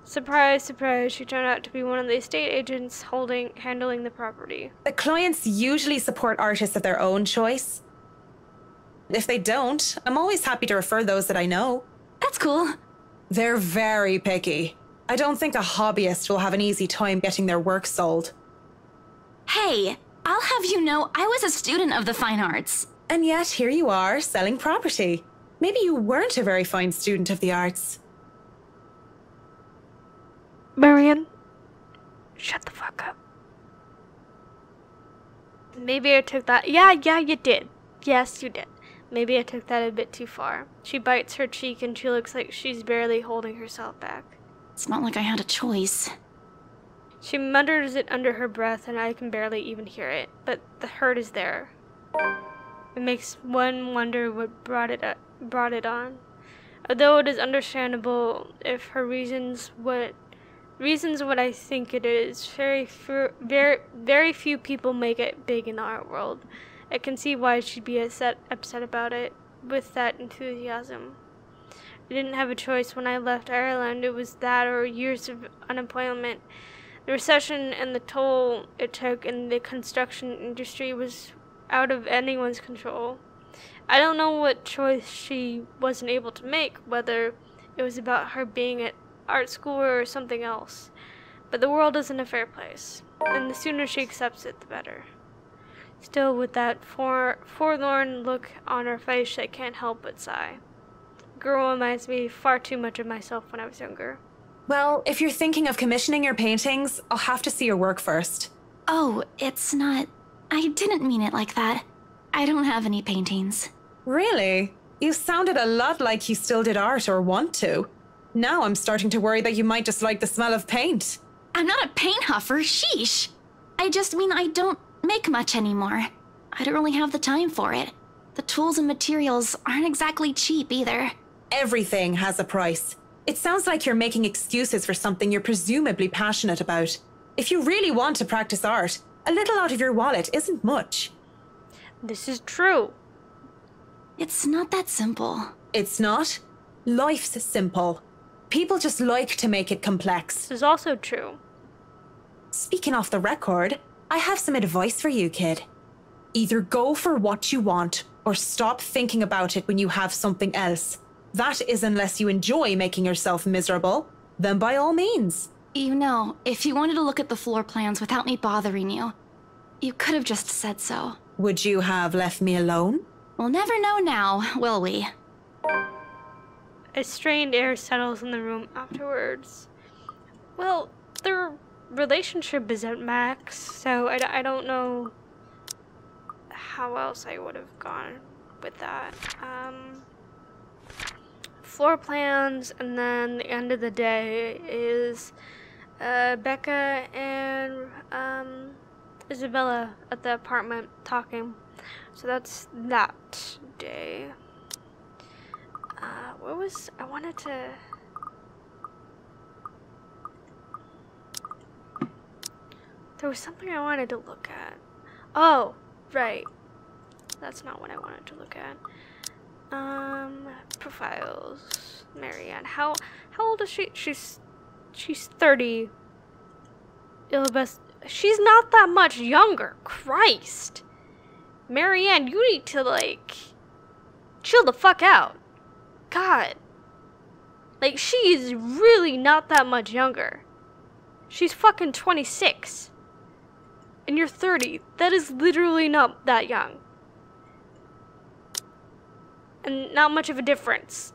Surprise, surprise, she turned out to be one of the estate agents handling the property. The clients usually support artists of their own choice. If they don't, I'm always happy to refer those that I know. That's cool. They're very picky. I don't think a hobbyist will have an easy time getting their work sold. Hey, I'll have you know I was a student of the fine arts. And yet, here you are, selling property. Maybe you weren't a very fine student of the arts. Marianne, shut the fuck up. Maybe I took that. Yeah, you did. Yes, you did. Maybe I took that a bit too far. She bites her cheek and she looks like she's barely holding herself back. It's not like I had a choice. She mutters it under her breath and I can barely even hear it, but the hurt is there. It makes one wonder what brought it on. Although it is understandable if her reasons what I think it is, very few people make it big in the art world. I can see why she'd be upset about it with that enthusiasm. I didn't have a choice when I left Ireland. It was that or years of unemployment. The recession and the toll it took in the construction industry was out of anyone's control. I don't know what choice she wasn't able to make, whether it was about her being at art school or something else. But the world isn't a fair place, and the sooner she accepts it, the better. Still, with that forlorn look on her face, I can't help but sigh. The girl reminds me far too much of myself when I was younger. Well, if you're thinking of commissioning your paintings, I'll have to see your work first. Oh, it's not... I didn't mean it like that. I don't have any paintings. Really? You sounded a lot like you still did art or want to. Now I'm starting to worry that you might just like the smell of paint. I'm not a paint huffer, sheesh. I just mean I don't make much anymore. I don't really have the time for it. The tools and materials aren't exactly cheap either. Everything has a price. It sounds like you're making excuses for something you're presumably passionate about. If you really want to practice art, a little out of your wallet isn't much. This is true. It's not that simple. It's not? Life's simple. People just like to make it complex. This is also true. Speaking off the record, I have some advice for you, kid. Either go for what you want, or stop thinking about it when you have something else. That is unless you enjoy making yourself miserable, then by all means. You know, if you wanted to look at the floor plans without me bothering you, you could have just said so. Would you have left me alone? We'll never know now, will we? A strained air settles in the room afterwards. Well, their relationship is at max, so I don't know how else I would have gone with that. Floor plans, and then the end of the day is Becca and Isabella at the apartment talking. So that's that day. There was something I wanted to look at. Oh, right. That's not what I wanted to look at. Profiles. Marianne. How old is she? She's 30. Ilibeth. She's not that much younger. Christ. Marianne, you need to, like, chill the fuck out. God. Like, she is really not that much younger. She's fucking 26. And you're 30. That is literally not that young. And not much of a difference.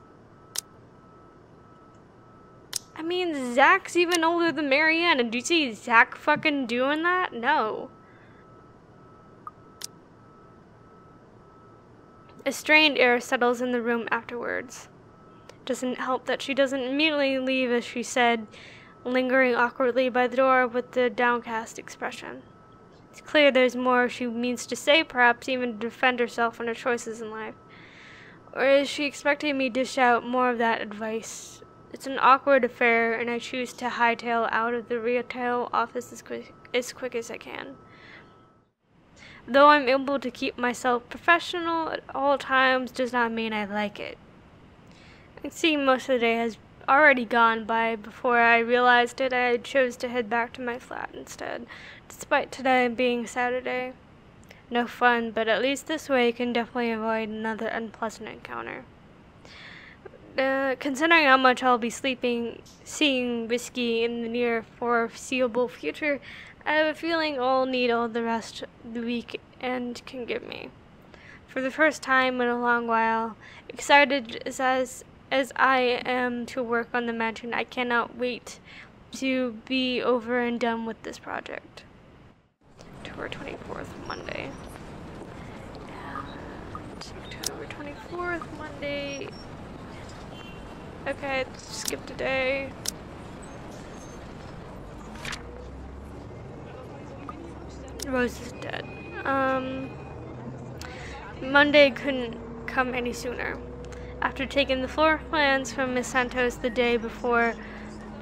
I mean, Zach's even older than Marianne. And do you see Zach fucking doing that? No. A strained air settles in the room afterwards. Doesn't help that she doesn't immediately leave, as she said, lingering awkwardly by the door with a downcast expression. It's clear there's more she means to say, perhaps even to defend herself and her choices in life. Or is she expecting me to dish out more of that advice? It's an awkward affair, and I choose to hightail out of the retail office as quick as I can. Though I'm able to keep myself professional at all times does not mean I like it. I see most of the day has already gone by before I realized it. I chose to head back to my flat instead, despite today being Saturday. No fun, but at least this way I can definitely avoid another unpleasant encounter. Considering how much I'll be seeing whiskey in the near foreseeable future, I have a feeling I'll need all the rest the weekend can give me. For the first time in a long while, excited as I am to work on the mansion, I cannot wait to be over and done with this project. October 24th, Monday. And October 24th, Monday. Okay, skipped a day. Rose is dead. Monday couldn't come any sooner. After taking the floor plans from Miss Santos the day before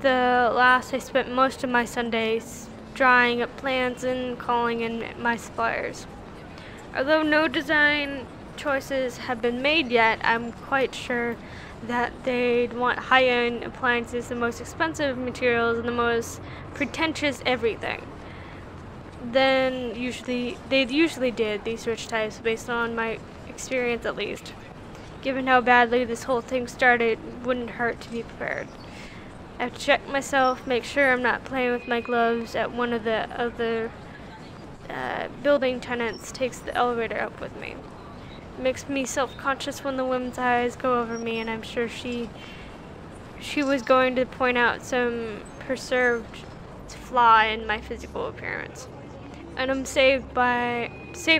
the last, I spent most of my Sundays drawing up plans and calling in my suppliers. Although no design choices have been made yet, I'm quite sure that they'd want high-end appliances, the most expensive materials, and the most pretentious everything. They usually did these search types based on my experience at least. Given how badly this whole thing started, it wouldn't hurt to be prepared. I have to check myself, make sure I'm not playing with my gloves at one of the other building tenants takes the elevator up with me. It makes me self-conscious when the woman's eyes go over me, and I'm sure she was going to point out some perceived flaw in my physical appearance. And I'm safe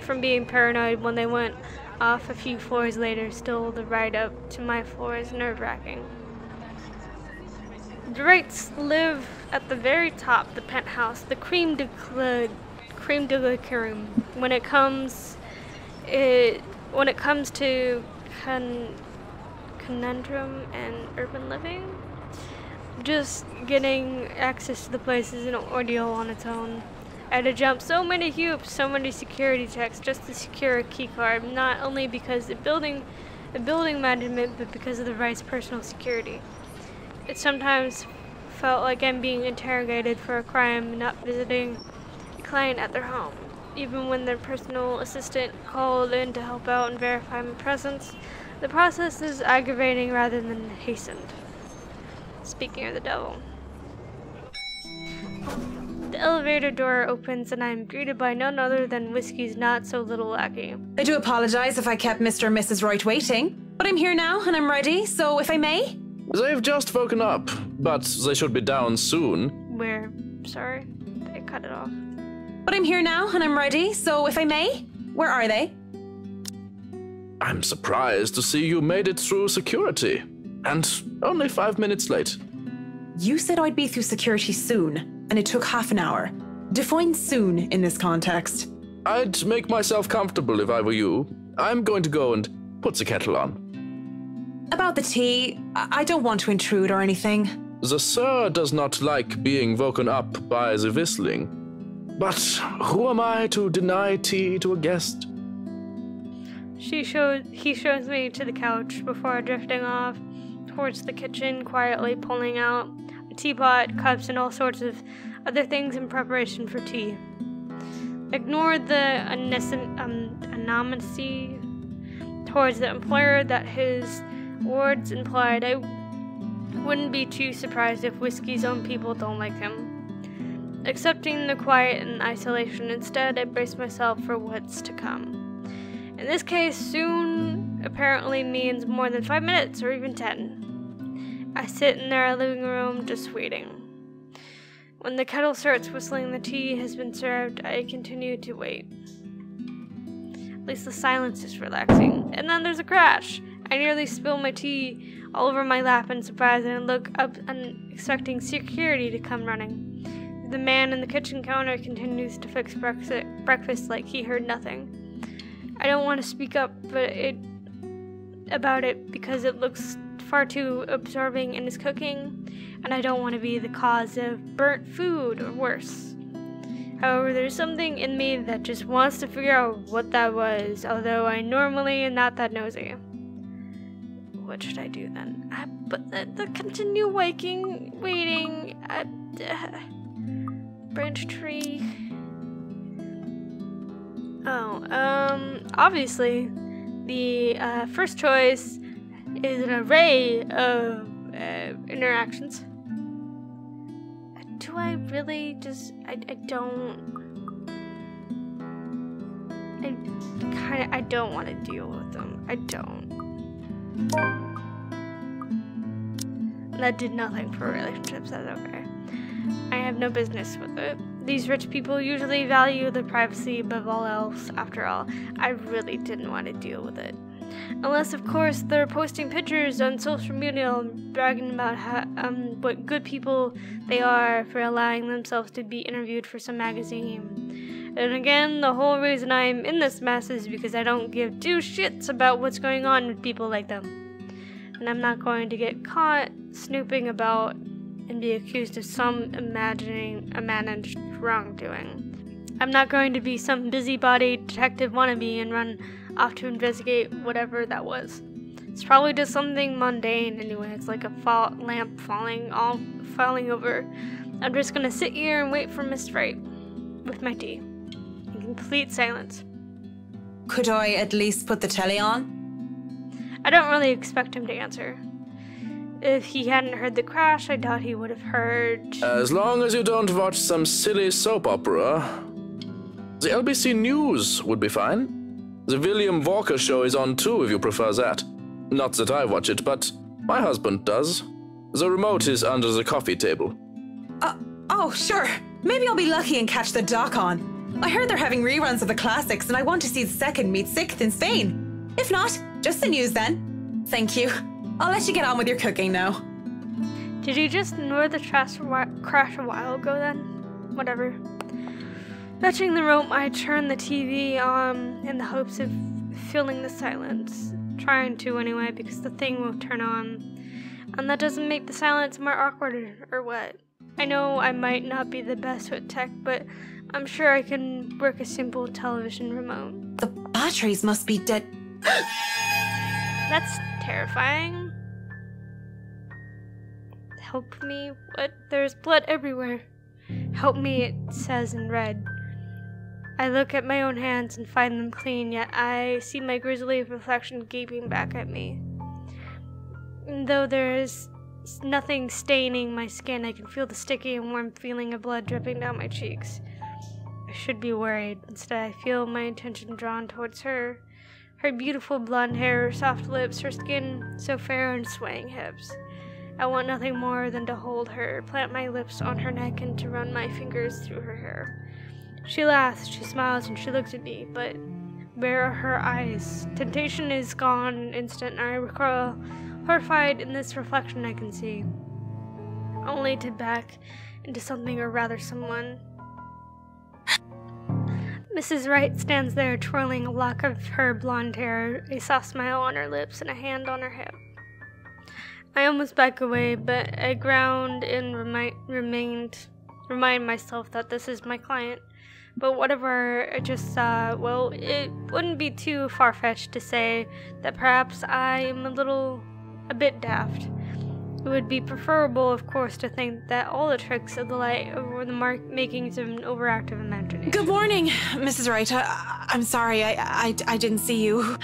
from being paranoid when they went off a few floors later. Still, the ride up to my floor is nerve-wracking. The Wrights live at the very top, the penthouse, the creme de la creme. When it comes to conundrum and urban living, just getting access to the place is an ordeal on its own. I had to jump so many hoops, so many security checks just to secure a key card, not only because the building management, but because of the Wright's personal security. It sometimes felt like I'm being interrogated for a crime, not visiting a client at their home. Even when their personal assistant called in to help out and verify my presence, the process is aggravating rather than hastened. Speaking of the devil. The elevator door opens and I am greeted by none other than Whiskey's not-so-little lackey. I do apologize if I kept Mr. and Mrs. Wright waiting, but I'm here now and I'm ready, so if I may? They've just woken up, but they should be down soon. Where? Sorry, I cut it off. But I'm here now and I'm ready, so if I may? Where are they? I'm surprised to see you made it through security, and only 5 minutes late. You said I'd be through security soon, and it took half an hour. Define soon in this context. I'd make myself comfortable if I were you. I'm going to go and put the kettle on. About the tea, I don't want to intrude or anything. The sir does not like being woken up by the whistling. But who am I to deny tea to a guest? He shows me to the couch before drifting off towards the kitchen, quietly pulling out a teapot, cups, and all sorts of other things in preparation for tea. Ignore the anonymity towards the employer that his words implied. I wouldn't be too surprised if Whiskey's own people don't like him. Accepting the quiet and isolation instead, I brace myself for what's to come. In this case, soon apparently means more than 5 minutes or even 10. I sit in their living room just waiting. When the kettle starts whistling, the tea has been served. I continue to wait. At least the silence is relaxing. And then there's a crash. I nearly spill my tea all over my lap in surprise and look up expecting security to come running. The man in the kitchen counter continues to fix breakfast like he heard nothing. I don't want to speak up about it because it looks far too absorbing in his cooking, and I don't want to be the cause of burnt food or worse. However, there's something in me that just wants to figure out what that was, although I normally am not that nosy. What should I do then? Continue waiting at branch tree. Obviously, the first choice is an array of interactions. Do I really just, I don't want to deal with them. I don't. That did nothing for relationships, that's okay. I have no business with it. These rich people usually value their privacy above all else. After all, I really didn't want to deal with it. Unless, of course, they're posting pictures on social media and bragging about what good people they are for allowing themselves to be interviewed for some magazine. And again, the whole reason I'm in this mess is because I don't give two shits about what's going on with people like them. And I'm not going to get caught snooping about and be accused of some managed wrongdoing. I'm not going to be some busybody detective wannabe and run off to investigate whatever that was. It's probably just something mundane anyway. It's like a lamp falling over. I'm just gonna sit here and wait for Miss Wright with my tea in complete silence. Could I at least put the telly on? I don't really expect him to answer. If he hadn't heard the crash, I doubt he would have heard. As long as you don't watch some silly soap opera, the LBC News would be fine. The William Walker Show is on too, if you prefer that. Not that I watch it, but my husband does. The remote is under the coffee table. Oh, sure. Maybe I'll be lucky and catch the doc on. I heard they're having reruns of the classics, and I want to see the second meet sixth in Spain. If not, just the news then. Thank you. I'll let you get on with your cooking now. Did you just ignore the crash a while ago then? Whatever. Touching the rope, I turned the TV on in the hopes of filling the silence. Trying to anyway, because the thing will turn on. And that doesn't make the silence more awkward or what. I know I might not be the best with tech, but I'm sure I can work a simple television remote. The batteries must be dead. That's terrifying. Help me? What? There's blood everywhere. Help me, it says in red. I look at my own hands and find them clean, yet I see my grisly reflection gaping back at me. And though there is nothing staining my skin, I can feel the sticky and warm feeling of blood dripping down my cheeks. I should be worried. Instead, I feel my attention drawn towards her. Her beautiful blonde hair, her soft lips, her skin so fair and swaying hips. I want nothing more than to hold her, plant my lips on her neck, and to run my fingers through her hair. She laughs, she smiles, and she looks at me, but where are her eyes? Temptation is gone in an instant, and I recoil, horrified in this reflection I can see, only to back into something, or rather someone. Mrs. Wright stands there, twirling a lock of her blonde hair, a soft smile on her lips, and a hand on her hip. I almost back away, but I ground and remind myself that this is my client. But whatever I just saw, well, it wouldn't be too far-fetched to say that perhaps I am a bit daft. It would be preferable, of course, to think that all the tricks of the light were the makings of an overactive imagination. Good morning, Mrs. Wright. I'm sorry, I didn't see you.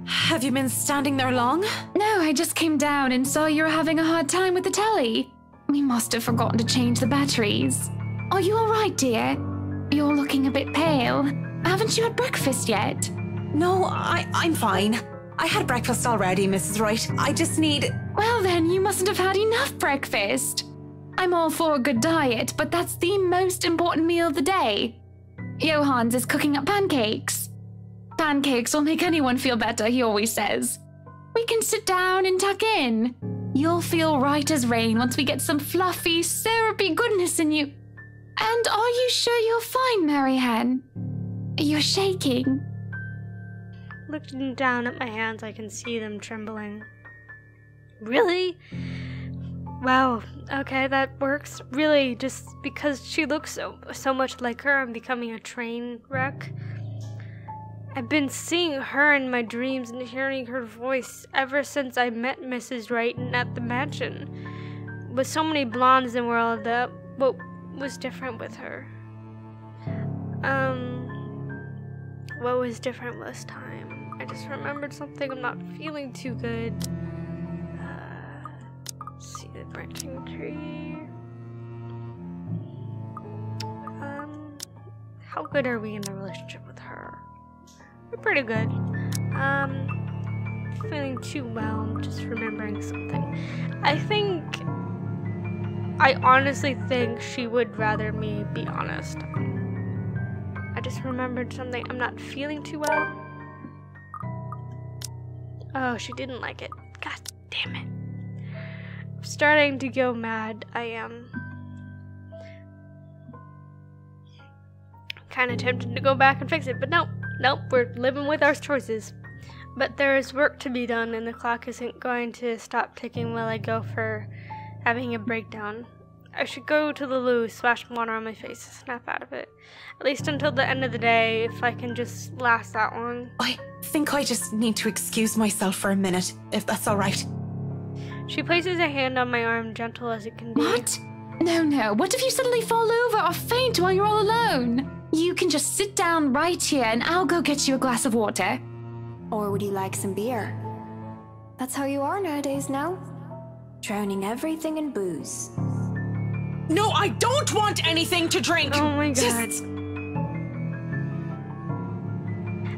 Have you been standing there long? No, I just came down and saw you were having a hard time with the telly. We must have forgotten to change the batteries. Are you all right, dear? You're looking a bit pale. Haven't you had breakfast yet? No, I'm fine. I had breakfast already, Mrs. Wright. I just need... Well then, you mustn't have had enough breakfast. I'm all for a good diet, but that's the most important meal of the day. Johans is cooking up pancakes. Pancakes will make anyone feel better, he always says. We can sit down and tuck in. You'll feel right as rain once we get some fluffy, syrupy goodness in you. And are you sure you're fine, Marianne? You're shaking. Looking down at my hands, I can see them trembling. Really? Wow, okay, that works. Really, just because she looks so much like her, I'm becoming a train wreck. I've been seeing her in my dreams and hearing her voice ever since I met Mrs. Wright at the mansion. With so many blondes in the world, what was different with her? What was different this time? I just remembered something. I'm not feeling too good. See the branching tree. How good are we in the relationship with her? We're pretty good. Feeling too well. I'm just remembering something. I honestly think she would rather me be honest. I just remembered something. I'm not feeling too well. Oh, she didn't like it. God damn it. I'm starting to go mad. I am. kind of tempted to go back and fix it, but nope, we're living with our choices. But there is work to be done, and the clock isn't going to stop ticking while I go for having a breakdown. I should go to the loo, splash water on my face, snap out of it. At least until the end of the day, if I can just last that long. I think I just need to excuse myself for a minute, if that's all right. She places a hand on my arm, gentle as it can be. What? No. What if you suddenly fall over or faint while you're all alone? You can just sit down right here and I'll go get you a glass of water. Or would you like some beer? That's how you are nowadays now. Drowning everything in booze. No, I don't want anything to drink! Oh my god.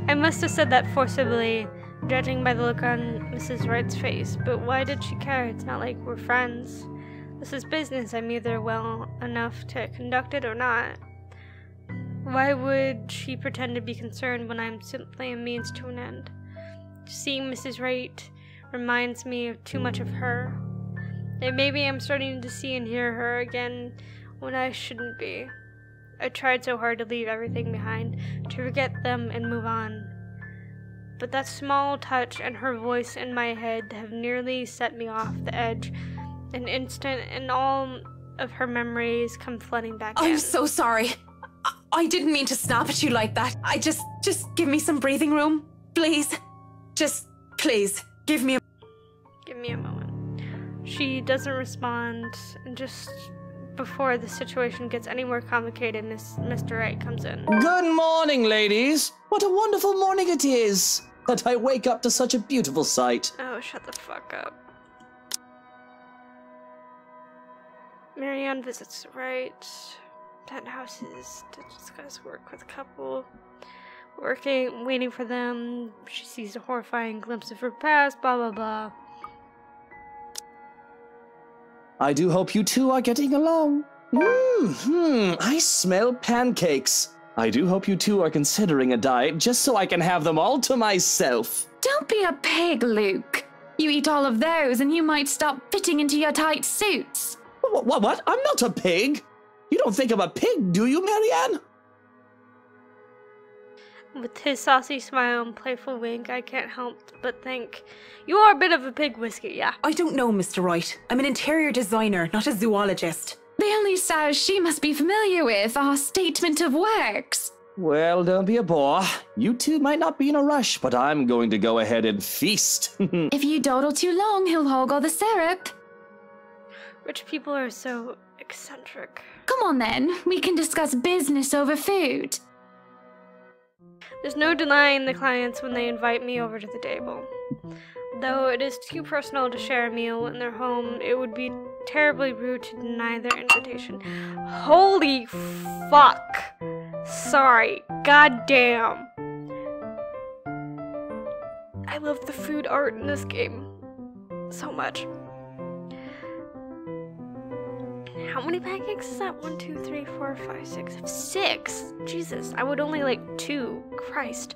I must have said that forcibly, judging by the look on Mrs. Wright's face, but why did she care? It's not like we're friends. This is business. I'm either well enough to conduct it or not. Why would she pretend to be concerned when I'm simply a means to an end? Seeing Mrs. Wright reminds me of too much of her. And maybe I'm starting to see and hear her again when I shouldn't be. I tried so hard to leave everything behind, to forget them and move on. But that small touch and her voice in my head have nearly set me off the edge. An instant, and all of her memories come flooding back in. I'm so sorry. I didn't mean to snap at you like that. Just give me some breathing room, please. Just, please, give me a moment. She doesn't respond, and just before the situation gets any more complicated, Mr. Wright comes in. Good morning, ladies. What a wonderful morning it is, that I wake up to such a beautiful sight. Oh, shut the fuck up. Marianne visits Wright. Penthouses to discuss work with a couple. Waiting for them. She sees a horrifying glimpse of her past, blah blah blah. I do hope you two are getting along. I smell pancakes. I do hope you two are considering a diet just so I can have them all to myself. Don't be a pig, Luke. You eat all of those and you might stop fitting into your tight suits. What? I'm not a pig. You don't think I'm a pig, do you, Marianne? With his saucy smile and playful wink, I can't help but think, you are a bit of a pig, Whiskey, yeah. I don't know, Mr. Wright. I'm an interior designer, not a zoologist. The only styles she must be familiar with are statement of works. Well, don't be a bore. You two might not be in a rush, but I'm going to go ahead and feast. If you dawdle too long, he'll hog all the syrup. Rich people are so eccentric. Come on then, we can discuss business over food. There's no denying the clients when they invite me over to the table. Though it is too personal to share a meal in their home, it would be terribly rude to deny their invitation. Holy fuck! Sorry. Goddamn. I love the food art in this game so much. How many pancakes is that? 1, 2, 3, 4, 5, 6. 6! Jesus, I would only like 2. Christ.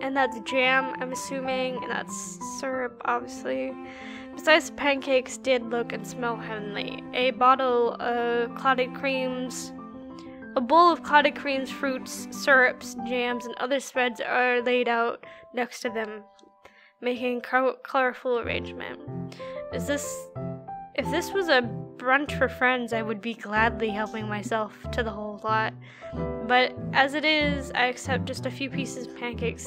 And that's jam, I'm assuming, and that's syrup, obviously. Besides, the pancakes did look and smell heavenly. A bowl of clotted creams, fruits, syrups, jams, and other spreads are laid out next to them, making a colorful arrangement. If this was a brunch for friends, I would be gladly helping myself to the whole lot. But as it is, I accept just a few pieces of pancakes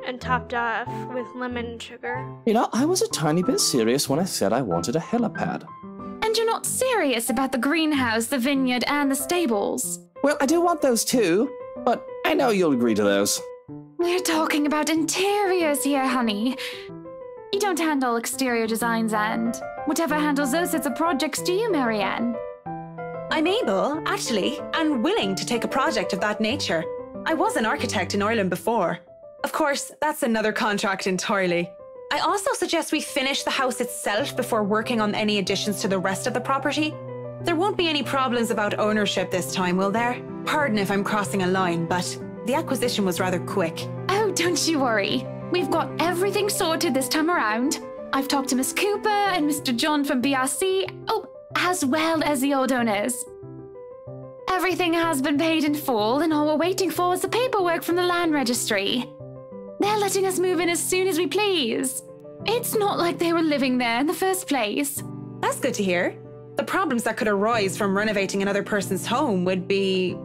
and topped off with lemon and sugar. You know, I was a tiny bit serious when I said I wanted a helipad. And you're not serious about the greenhouse, the vineyard, and the stables? Well, I do want those too, but I know you'll agree to those. We're talking about interiors here, honey. You don't handle exterior designs, and whatever handles those sorts of projects do you, Marianne? I'm able, actually, and willing to take a project of that nature. I was an architect in Ireland before. Of course, that's another contract entirely. I also suggest we finish the house itself before working on any additions to the rest of the property. There won't be any problems about ownership this time, will there? Pardon if I'm crossing a line, but the acquisition was rather quick. Oh, don't you worry. We've got everything sorted this time around. I've talked to Miss Cooper and Mr. John from BRC, as well as the old owners. Everything has been paid in full, and all we're waiting for is the paperwork from the land registry. They're letting us move in as soon as we please. It's not like they were living there in the first place. That's good to hear. The problems that could arise from renovating another person's home would be...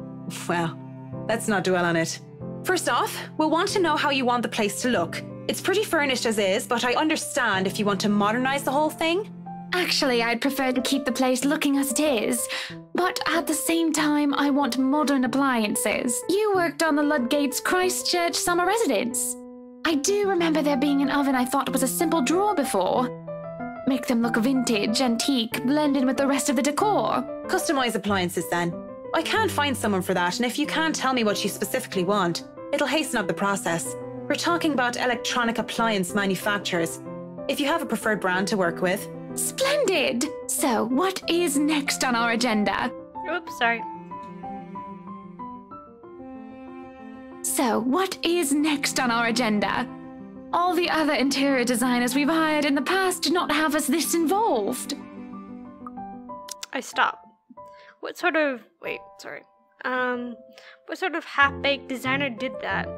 well, let's not dwell on it. First off, we'll want to know how you want the place to look. It's pretty furnished as is, but I understand if you want to modernize the whole thing. Actually, I'd prefer to keep the place looking as it is, but at the same time, I want modern appliances. You worked on the Ludgate's Christchurch summer residence. I do remember there being an oven I thought was a simple drawer before. Make them look vintage, antique, blended with the rest of the decor. Customize appliances then. I can't find someone for that, and if you can't tell me what you specifically want, it'll hasten up the process. We're talking about electronic appliance manufacturers. If you have a preferred brand to work with. Splendid! So, what is next on our agenda? Oops, sorry. So, what is next on our agenda? All the other interior designers we've hired in the past did not have us this involved. I stop. What sort of half-baked designer did that?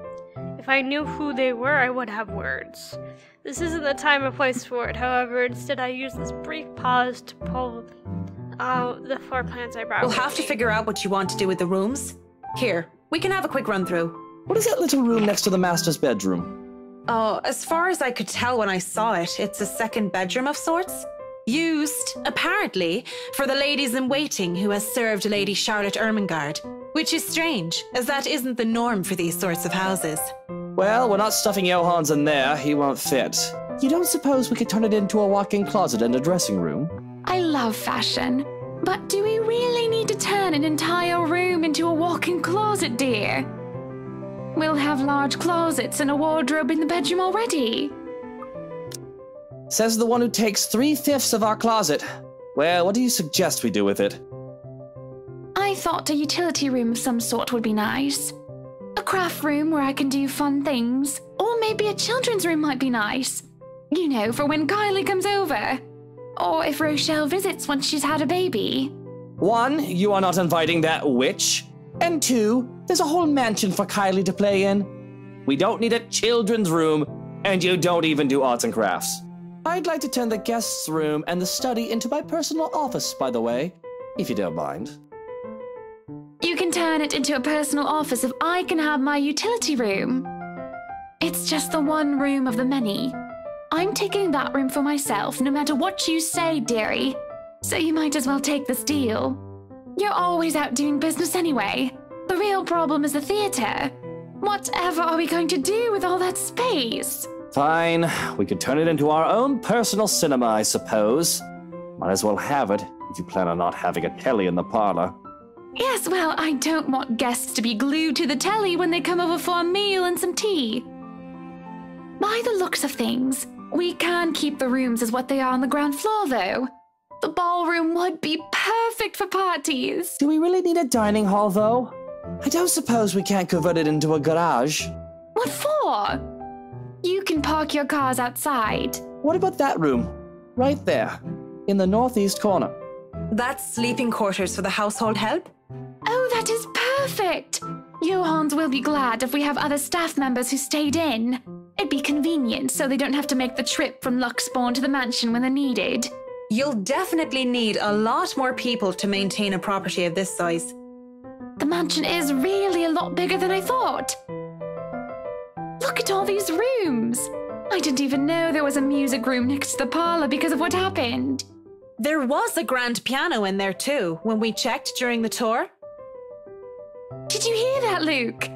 If I knew who they were, I would have words. This isn't the time or place for it, however, instead I use this brief pause to pull out the floor plans I brought. We'll have to figure out what you want to do with the rooms. Here, we can have a quick run through. What is that little room next to the master's bedroom? Oh, as far as I could tell when I saw it, it's a second bedroom of sorts. Used, apparently, for the ladies-in-waiting who has served Lady Charlotte Ermengarde. Which is strange, as that isn't the norm for these sorts of houses. Well, we're not stuffing Johans in there. He won't fit. You don't suppose we could turn it into a walk-in closet and a dressing room? I love fashion, but do we really need to turn an entire room into a walk-in closet, dear? We'll have large closets and a wardrobe in the bedroom already. Says the one who takes 3/5 of our closet. Well, what do you suggest we do with it? I thought a utility room of some sort would be nice. A craft room where I can do fun things. Or maybe a children's room might be nice. You know, for when Kylie comes over. Or if Rochelle visits once she's had a baby. 1, you are not inviting that witch. And 2, there's a whole mansion for Kylie to play in. We don't need a children's room, and you don't even do arts and crafts. I'd like to turn the guest's room and the study into my personal office, by the way, if you don't mind. You can turn it into a personal office if I can have my utility room. It's just the one room of the many. I'm taking that room for myself, no matter what you say, dearie. So you might as well take this deal. You're always out doing business anyway. The real problem is the theater. Whatever are we going to do with all that space? Fine, we could turn it into our own personal cinema, I suppose. Might as well have it, if you plan on not having a telly in the parlor. Yes, well, I don't want guests to be glued to the telly when they come over for a meal and some tea. By the looks of things, we can keep the rooms as what they are on the ground floor, though. The ballroom would be perfect for parties. Do we really need a dining hall, though? I don't suppose we can't convert it into a garage. What for? You can park your cars outside. What about that room? Right there, in the northeast corner. That's sleeping quarters for the household help? Oh, that is perfect! Johans will be glad if we have other staff members who stayed in. It'd be convenient so they don't have to make the trip from Luxbourne to the mansion when they're needed. You'll definitely need a lot more people to maintain a property of this size. The mansion is really a lot bigger than I thought. Look at all these rooms! I didn't even know there was a music room next to the parlor because of what happened. There was a grand piano in there too, when we checked during the tour. Did you hear that, Luke?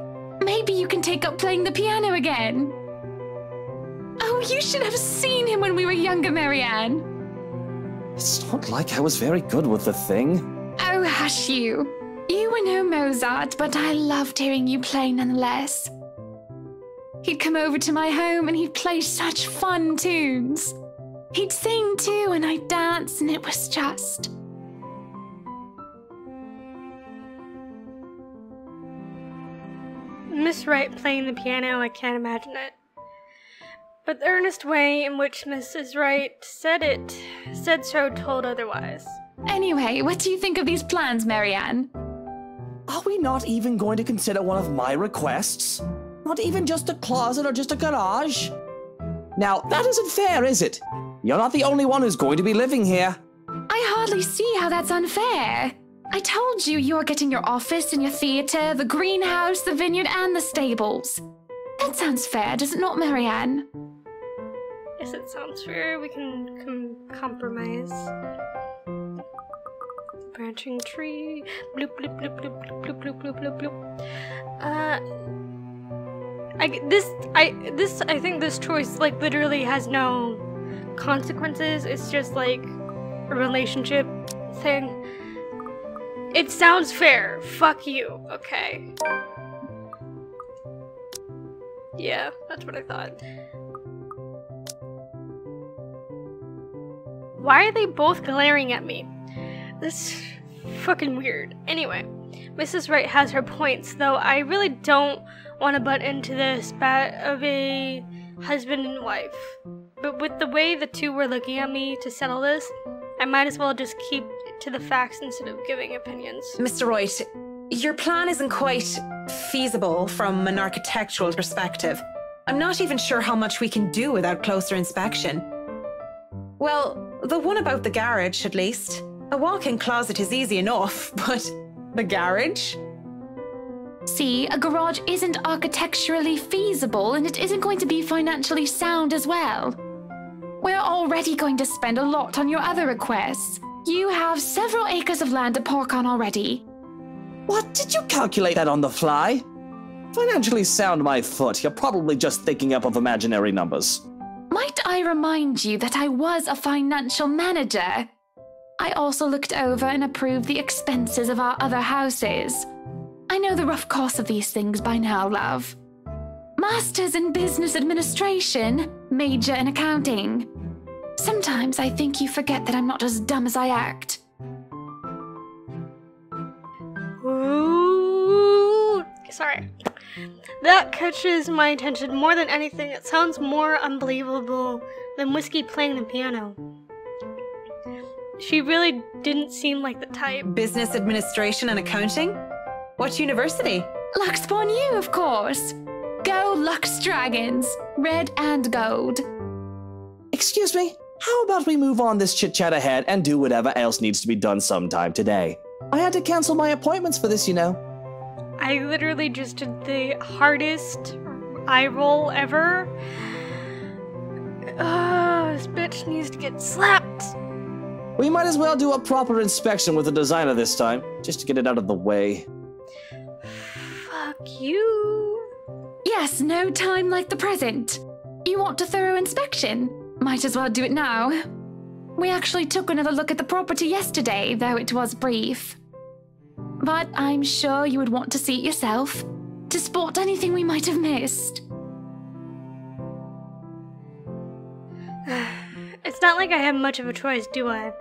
Maybe you can take up playing the piano again. Oh, you should have seen him when we were younger, Marianne. It's not like I was very good with the thing. Oh, hush you. You were no Mozart, but I loved hearing you play nonetheless. He'd come over to my home and he'd play such fun tunes. He'd sing too and I'd dance and it was just... Miss Wright playing the piano, I can't imagine it. But the earnest way in which Mrs. Wright said so told otherwise. Anyway, what do you think of these plans, Marianne? not even going to consider one of my requests? Not even just a closet or just a garage? Now, that isn't fair, is it? You're not the only one who's going to be living here. I hardly see how that's unfair. I told you you're getting your office and your theater, the greenhouse, the vineyard, and the stables. That sounds fair, does it not, Marianne? Yes, it sounds fair. We can compromise. Branching tree. Bloop, bloop, bloop, bloop, bloop, bloop, bloop, bloop, bloop. I think this choice, like, literally has no consequences. It's just, like, a relationship thing. It sounds fair. Fuck you. Okay. Yeah, that's what I thought. Why are they both glaring at me? That's fucking weird. Anyway, Mrs. Wright has her points, though I really don't want to butt into this spat of a husband and wife. But with the way the two were looking at me to settle this, I might as well just keep to the facts instead of giving opinions. Mr. Wright, your plan isn't quite feasible from an architectural perspective. I'm not even sure how much we can do without closer inspection. Well, the one about the garage, at least. A walk-in closet is easy enough, but the garage? See, a garage isn't architecturally feasible, and it isn't going to be financially sound as well. We're already going to spend a lot on your other requests. You have several acres of land to park on already. What? Did you calculate that on the fly? Financially sound my foot. You're probably just thinking up of imaginary numbers. Might I remind you that I was a financial manager? I also looked over and approved the expenses of our other houses. I know the rough costs of these things by now, love. Masters in Business Administration, major in accounting. Sometimes I think you forget that I'm not as dumb as I act. Ooh, sorry. That catches my attention more than anything. It sounds more unbelievable than Whiskey playing the piano. She really didn't seem like the type. Business administration and accounting? What university? Luxborn U, of course. Go Lux Dragons, red and gold. Excuse me, how about we move on this chit-chat ahead and do whatever else needs to be done sometime today? I had to cancel my appointments for this, you know. I literally just did the hardest eye roll ever. This bitch needs to get slapped. We might as well do a proper inspection with the designer this time, just to get it out of the way. Fuck you. Yes, no time like the present. You want a thorough inspection? Might as well do it now. We actually took another look at the property yesterday, though it was brief. But I'm sure you would want to see it yourself, to spot anything we might have missed. It's not like I have much of a choice, do I?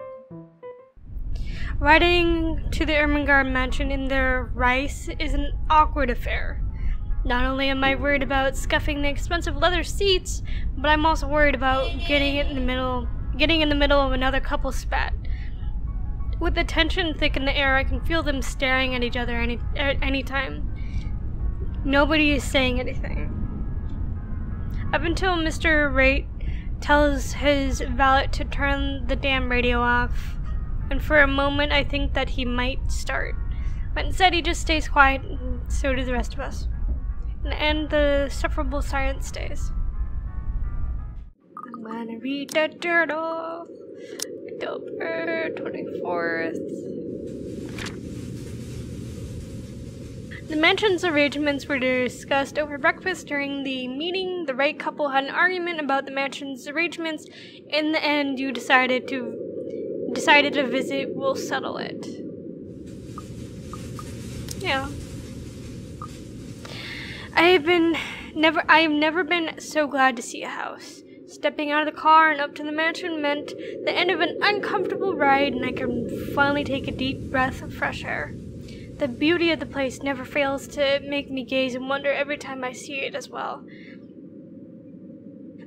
Riding to the Ermengarde mansion in their rice is an awkward affair. Not only am I worried about scuffing the expensive leather seats, but I'm also worried about getting in the middle of another couple spat. With the tension thick in the air, I can feel them staring at each other any time. Nobody is saying anything. Up until Mr. Wright tells his valet to turn the damn radio off, and for a moment I think that he might start. But instead he just stays quiet, and so do the rest of us. And the sufferable silence stays. I'm gonna read the journal. October 24th. The mansion's arrangements were discussed over breakfast. During the meeting, the Wright couple had an argument about the mansion's arrangements. In the end, you decided to visit. We'll settle it. Yeah. I have never been so glad to see a house. Stepping out of the car and up to the mansion meant the end of an uncomfortable ride, and I could finally take a deep breath of fresh air. The beauty of the place never fails to make me gaze and wonder every time I see it as well.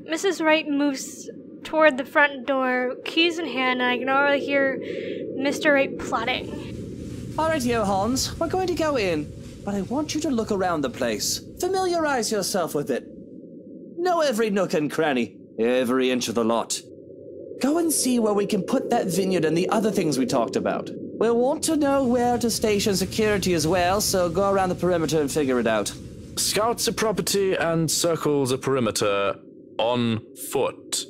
Mrs. Wright moves toward the front door, keys in hand, and I can already hear Mr. Wright plotting. Alright, yo, Hans, we're going to go in. but I want you to look around the place. Familiarize yourself with it. Know every nook and cranny, every inch of the lot. Go and see where we can put that vineyard and the other things we talked about. We'll want to know where to station security as well, so go around the perimeter and figure it out. Scout the property and circle the perimeter on foot.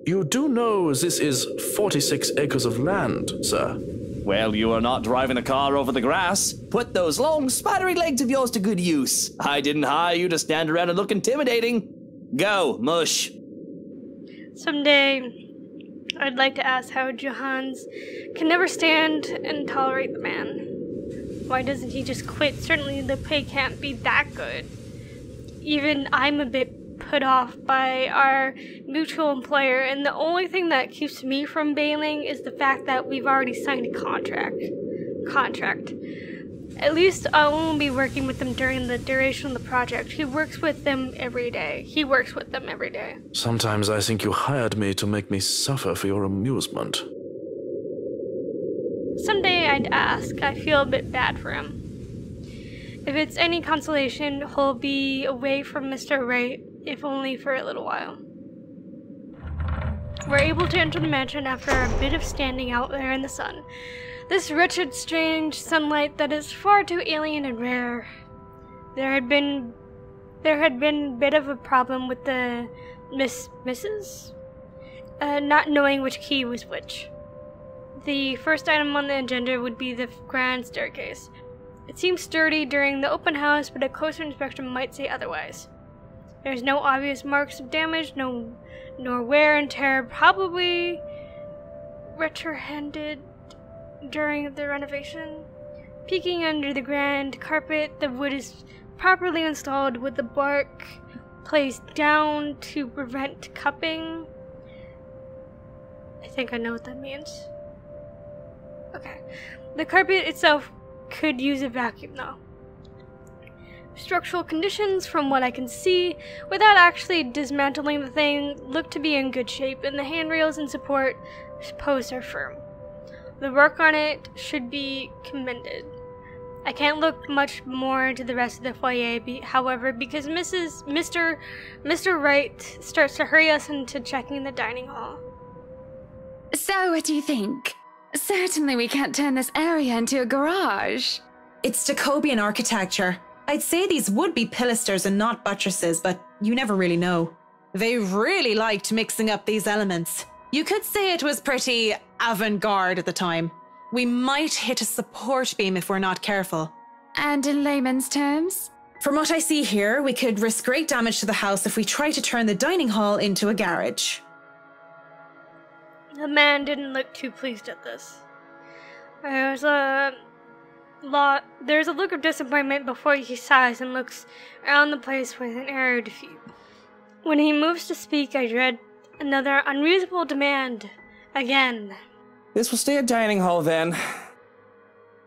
You do know this is 46 acres of land, sir. Well, you are not driving a car over the grass. Put those long, spidery legs of yours to good use. I didn't hire you to stand around and look intimidating. Go, mush. Someday, I'd like to ask how Johannes can never stand and tolerate the man. Why doesn't he just quit? Certainly the pay can't be that good. Even I'm a bit put off by our mutual employer, and the only thing that keeps me from bailing is the fact that we've already signed a contract. At least I won't be working with them during the duration of the project. He works with them every day. Sometimes I think you hired me to make me suffer for your amusement. Someday I'd ask. I feel a bit bad for him. If it's any consolation, he'll be away from Mr. Wright, if only for a little while. We're able to enter the mansion after a bit of standing out there in the sun. This wretched, strange sunlight that is far too alien and rare. There had been a bit of a problem with the Mrs. Not knowing which key was which. The first item on the agenda would be the grand staircase. It seems sturdy during the open house, but a closer inspection might say otherwise. There's no obvious marks of damage, nor wear and tear, probably retrohanded during the renovation. Peeking under the grand carpet, the wood is properly installed with the bark placed down to prevent cupping. I think I know what that means. Okay. The carpet itself could use a vacuum though. Structural conditions, from what I can see, without actually dismantling the thing, look to be in good shape, and the handrails and support posts are firm. The work on it should be commended. I can't look much more into the rest of the foyer, however, because Mr. Wright starts to hurry us into checking the dining hall. So, what do you think? Certainly we can't turn this area into a garage. It's Jacobean architecture. I'd say these would be pilasters and not buttresses, but you never really know. They really liked mixing up these elements. You could say it was pretty avant-garde at the time. We might hit a support beam if we're not careful. And in layman's terms? From what I see here, we could risk great damage to the house if we try to turn the dining hall into a garage. The man didn't look too pleased at this. There's a look of disappointment before he sighs and looks around the place with an air of defeat. When he moves to speak, I dread another unreasonable demand again. This will stay a dining hall then.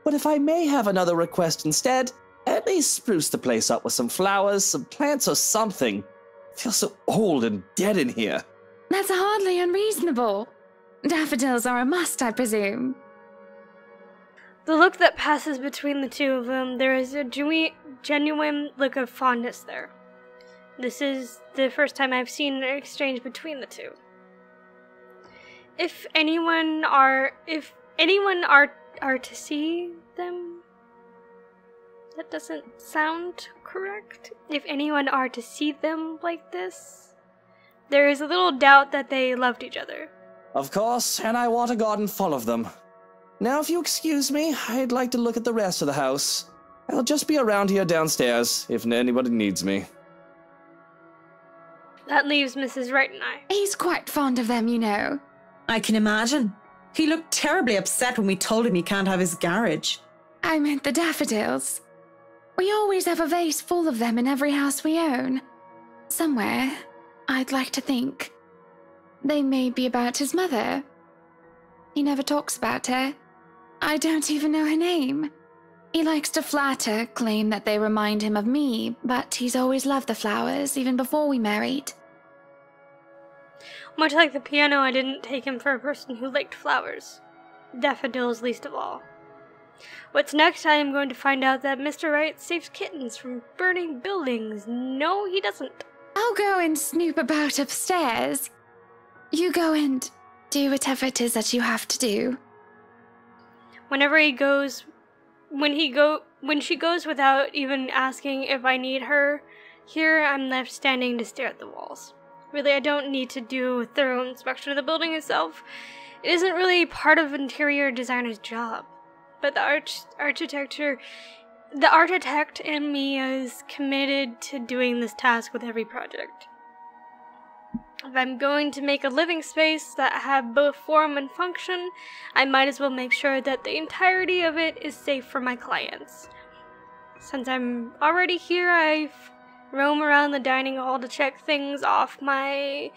But if I may have another request instead, at least spruce the place up with some flowers, some plants or something. It feels so old and dead in here. That's hardly unreasonable. Daffodils are a must, I presume. The look that passes between the two of them, there is a genuine look of fondness there. This is the first time I've seen an exchange between the two. If anyone are to see them, that doesn't sound correct. If anyone are to see them like this, there is a little doubt that they loved each other. Of course, and I want a garden full of them. Now, if you excuse me, I'd like to look at the rest of the house. I'll just be around here downstairs, if anybody needs me. That leaves Mrs. Wright and I. He's quite fond of them, you know. I can imagine. He looked terribly upset when we told him he can't have his garage. I meant the daffodils. We always have a vase full of them in every house we own. Somewhere, I'd like to think. They may be about his mother. He never talks about her. I don't even know her name. He likes to flatter, claim that they remind him of me, but he's always loved the flowers, even before we married. Much like the piano, I didn't take him for a person who liked flowers. Daffodils least of all. What's next? I am going to find out that Mr. Wright saves kittens from burning buildings. No, he doesn't. I'll go and snoop about upstairs. You go and do whatever it is that you have to do. When she goes without even asking if I need her, here I'm left standing to stare at the walls. Really, I don't need to do a thorough inspection of the building itself. It isn't really part of interior designer's job. But the architect in me is committed to doing this task with every project. If I'm going to make a living space that have both form and function, I might as well make sure that the entirety of it is safe for my clients. Since I'm already here, I roam around the dining hall to check things off my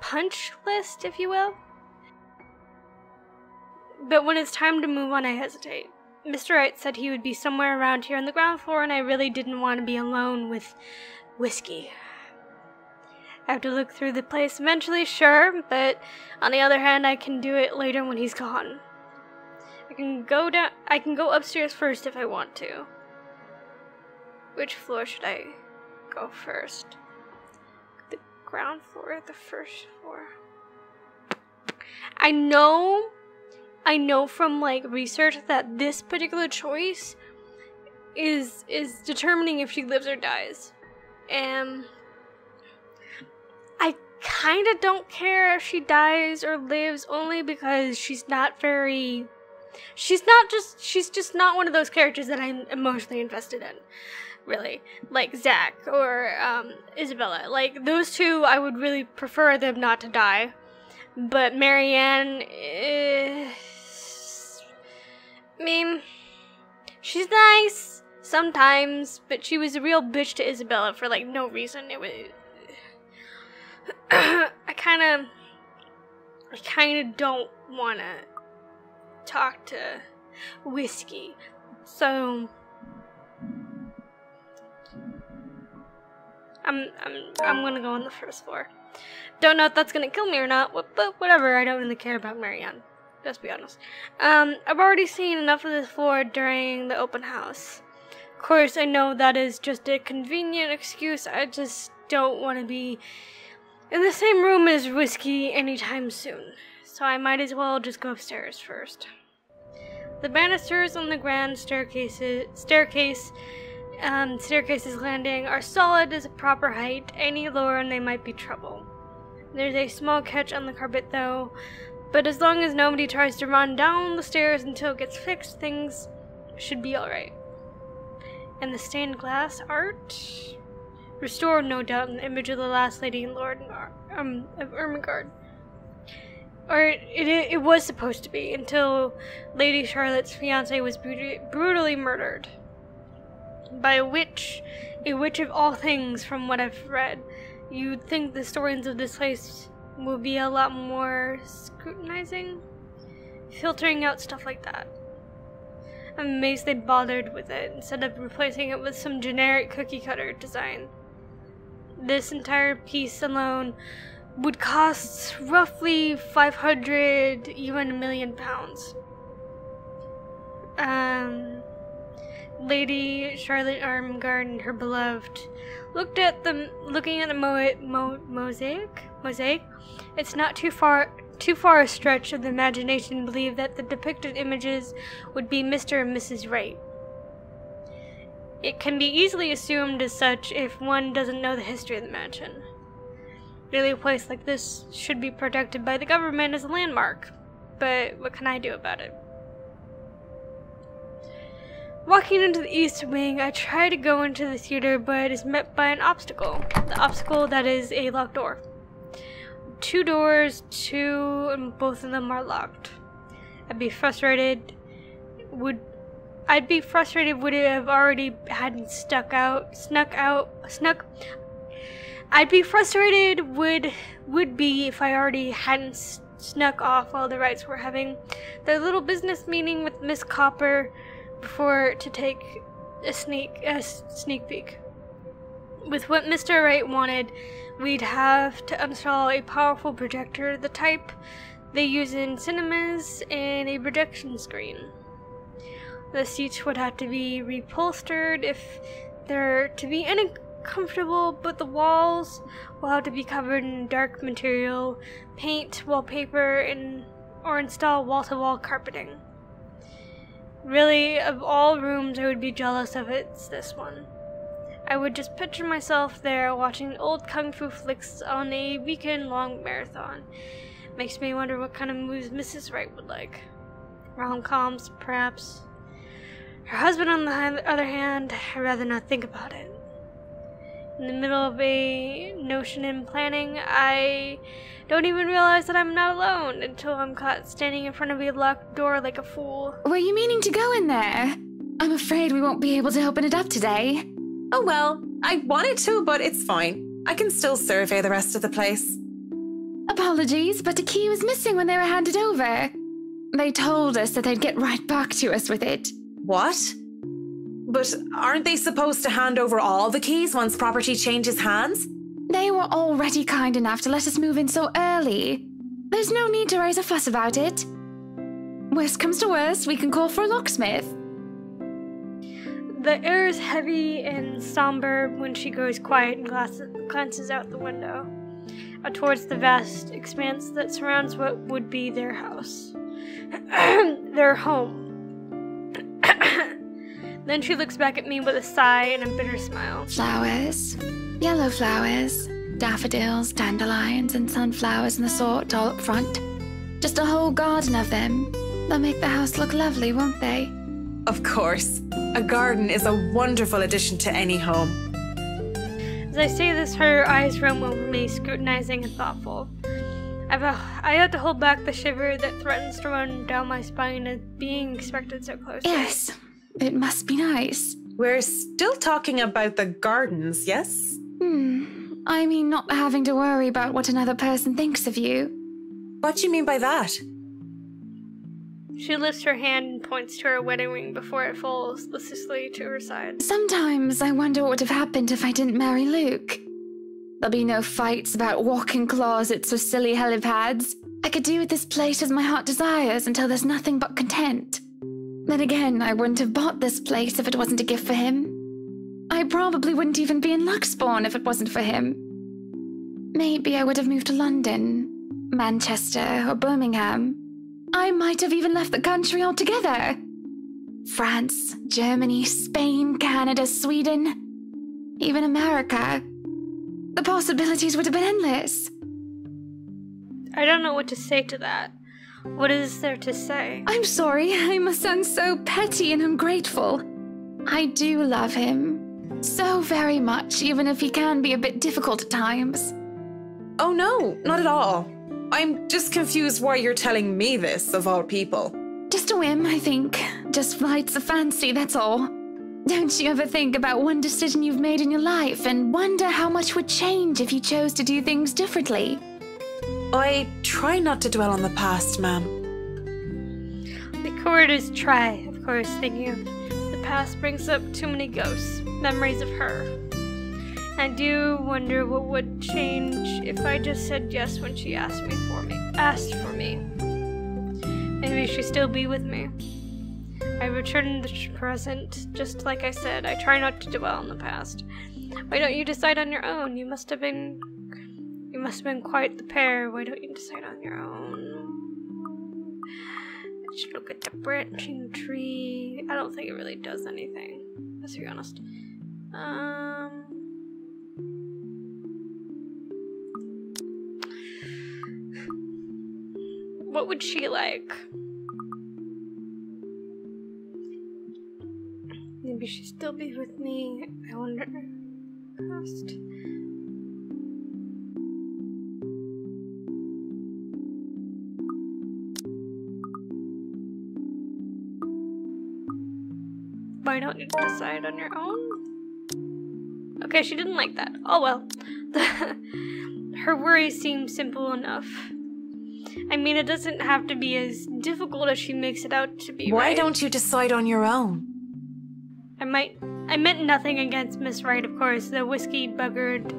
punch list, if you will. But when it's time to move on, I hesitate. Mr. Wright said he would be somewhere around here on the ground floor, and I really didn't want to be alone with whiskey. I have to look through the place eventually, sure, but on the other hand, I can do it later when he's gone. I can go upstairs first if I want to. Which floor should I go first? The ground floor or the first floor? I know from research that this particular choice is determining if she lives or dies. And I kind of don't care if she dies or lives, only because she's just not one of those characters that I'm emotionally invested in, really. Like Zach or Isabella. Like, those two, I would really prefer them not to die. But Marianne, I mean, she's nice sometimes, but she was a real bitch to Isabella for no reason. It was I kind of don't want to talk to Whiskey, so I'm gonna go on the first floor. Don't know if that's gonna kill me or not, but whatever. I don't really care about Marianne. Let's be honest. I've already seen enough of this floor during the open house. Of course, I know that is just a convenient excuse. I just don't want to be in the same room as Whiskey anytime soon. So I might as well just go upstairs first. The banisters on the grand staircase's landing are solid as a proper height. Any lower and they might be trouble. There's a small catch on the carpet though, but as long as nobody tries to run down the stairs until it gets fixed, things should be alright. And the stained glass art? Restored, no doubt, an image of the last lady and lord of Ermengarde. Or it was supposed to be, until Lady Charlotte's fiancé was brutally murdered. By a witch of all things, from what I've read. You'd think the historians of this place will be a lot more scrutinizing, filtering out stuff like that. I'm amazed they bothered with it, instead of replacing it with some generic cookie-cutter design. This entire piece alone would cost roughly 500, even £1 million. Lady Charlotte Ermengarde and her beloved looking at the mosaic. It's not too far a stretch of the imagination to believe that the depicted images would be Mr. and Mrs. Wright. It can be easily assumed as such if one doesn't know the history of the mansion. Really, a place like this should be protected by the government as a landmark, but what can I do about it? Walking into the east wing, I try to go into the theater, but is met by an obstacle. The obstacle that is a locked door. 2 doors, and both of them are locked. I'd be frustrated. Would it have already hadn't snuck out? I'd be frustrated would be if I already hadn't snuck off while the Wrights were having their little business meeting with Miss Copper before to take a sneak peek. With what Mr. Wright wanted, we'd have to install a powerful projector, the type they use in cinemas, and a projection screen. The seats would have to be reupholstered if they're to be any comfortable, but the walls will have to be covered in dark material, paint, wallpaper, or install wall-to-wall carpeting. Really, of all rooms I would be jealous of, it's this one. I would just picture myself there watching old kung fu flicks on a weekend-long marathon. Makes me wonder what kind of movies Mrs. Wright would like. Rom-coms, perhaps. Her husband, on the other hand, I'd rather not think about it. In the middle of a notion and planning, I don't even realize that I'm not alone until I'm caught standing in front of a locked door like a fool. Were you meaning to go in there? I'm afraid we won't be able to open it up today. Oh well, I wanted to, but it's fine. I can still survey the rest of the place. Apologies, but the key was missing when they were handed over. They told us that they'd get right back to us with it. What? But aren't they supposed to hand over all the keys once property changes hands? They were already kind enough to let us move in so early. There's no need to raise a fuss about it. Worst comes to worst, we can call for a locksmith. The air is heavy and somber when she goes quiet and glances out the window, towards the vast expanse that surrounds what would be their house. Their home. Then she looks back at me with a sigh and a bitter smile. Flowers. Yellow flowers. Daffodils, dandelions, and sunflowers and the sort all up front. Just a whole garden of them. They'll make the house look lovely, won't they? Of course. A garden is a wonderful addition to any home. As I say this, her eyes roam over me, scrutinizing and thoughtful. I have to hold back the shiver that threatens to run down my spine at being expected so close. Yes, it must be nice. We're still talking about the gardens, yes? I mean not having to worry about what another person thinks of you. What do you mean by that? She lifts her hand and points to her wedding ring before it falls listlessly to her side. Sometimes I wonder what would have happened if I didn't marry Luke. There'll be no fights about walk-in closets or silly helipads. I could do with this place as my heart desires until there's nothing but content. Then again, I wouldn't have bought this place if it wasn't a gift for him. I probably wouldn't even be in Luxbourne if it wasn't for him. Maybe I would have moved to London, Manchester, or Birmingham. I might have even left the country altogether. France, Germany, Spain, Canada, Sweden, even America. The possibilities would have been endless. I don't know what to say to that. What is there to say? I'm sorry, I must sound so petty and ungrateful. I do love him. So very much, even if he can be a bit difficult at times. Oh no, not at all. I'm just confused why you're telling me this, of all people. Just a whim, I think. Just flights of fancy, that's all. Don't you ever think about one decision you've made in your life and wonder how much would change if you chose to do things differently? I try not to dwell on the past, ma'am. The word is try, of course, thinking of the past brings up too many ghosts, memories of her. I do wonder what would change if I just said yes when she asked for me. Maybe she'd still be with me. I return to the present, just like I said. I try not to dwell on the past. Why don't you decide on your own? You must have been quite the pair. Why don't you decide on your own? I should look at the branching tree. I don't think it really does anything. Let's be honest. What would she like? Maybe she'd still be with me. I wonder. Past. Why don't you decide on your own? Okay, she didn't like that. Oh well. Her worries seem simple enough. I mean, it doesn't have to be as difficult as she makes it out to be, Why right? don't you decide on your own? I meant nothing against Miss Wright, of course. The whiskey buggered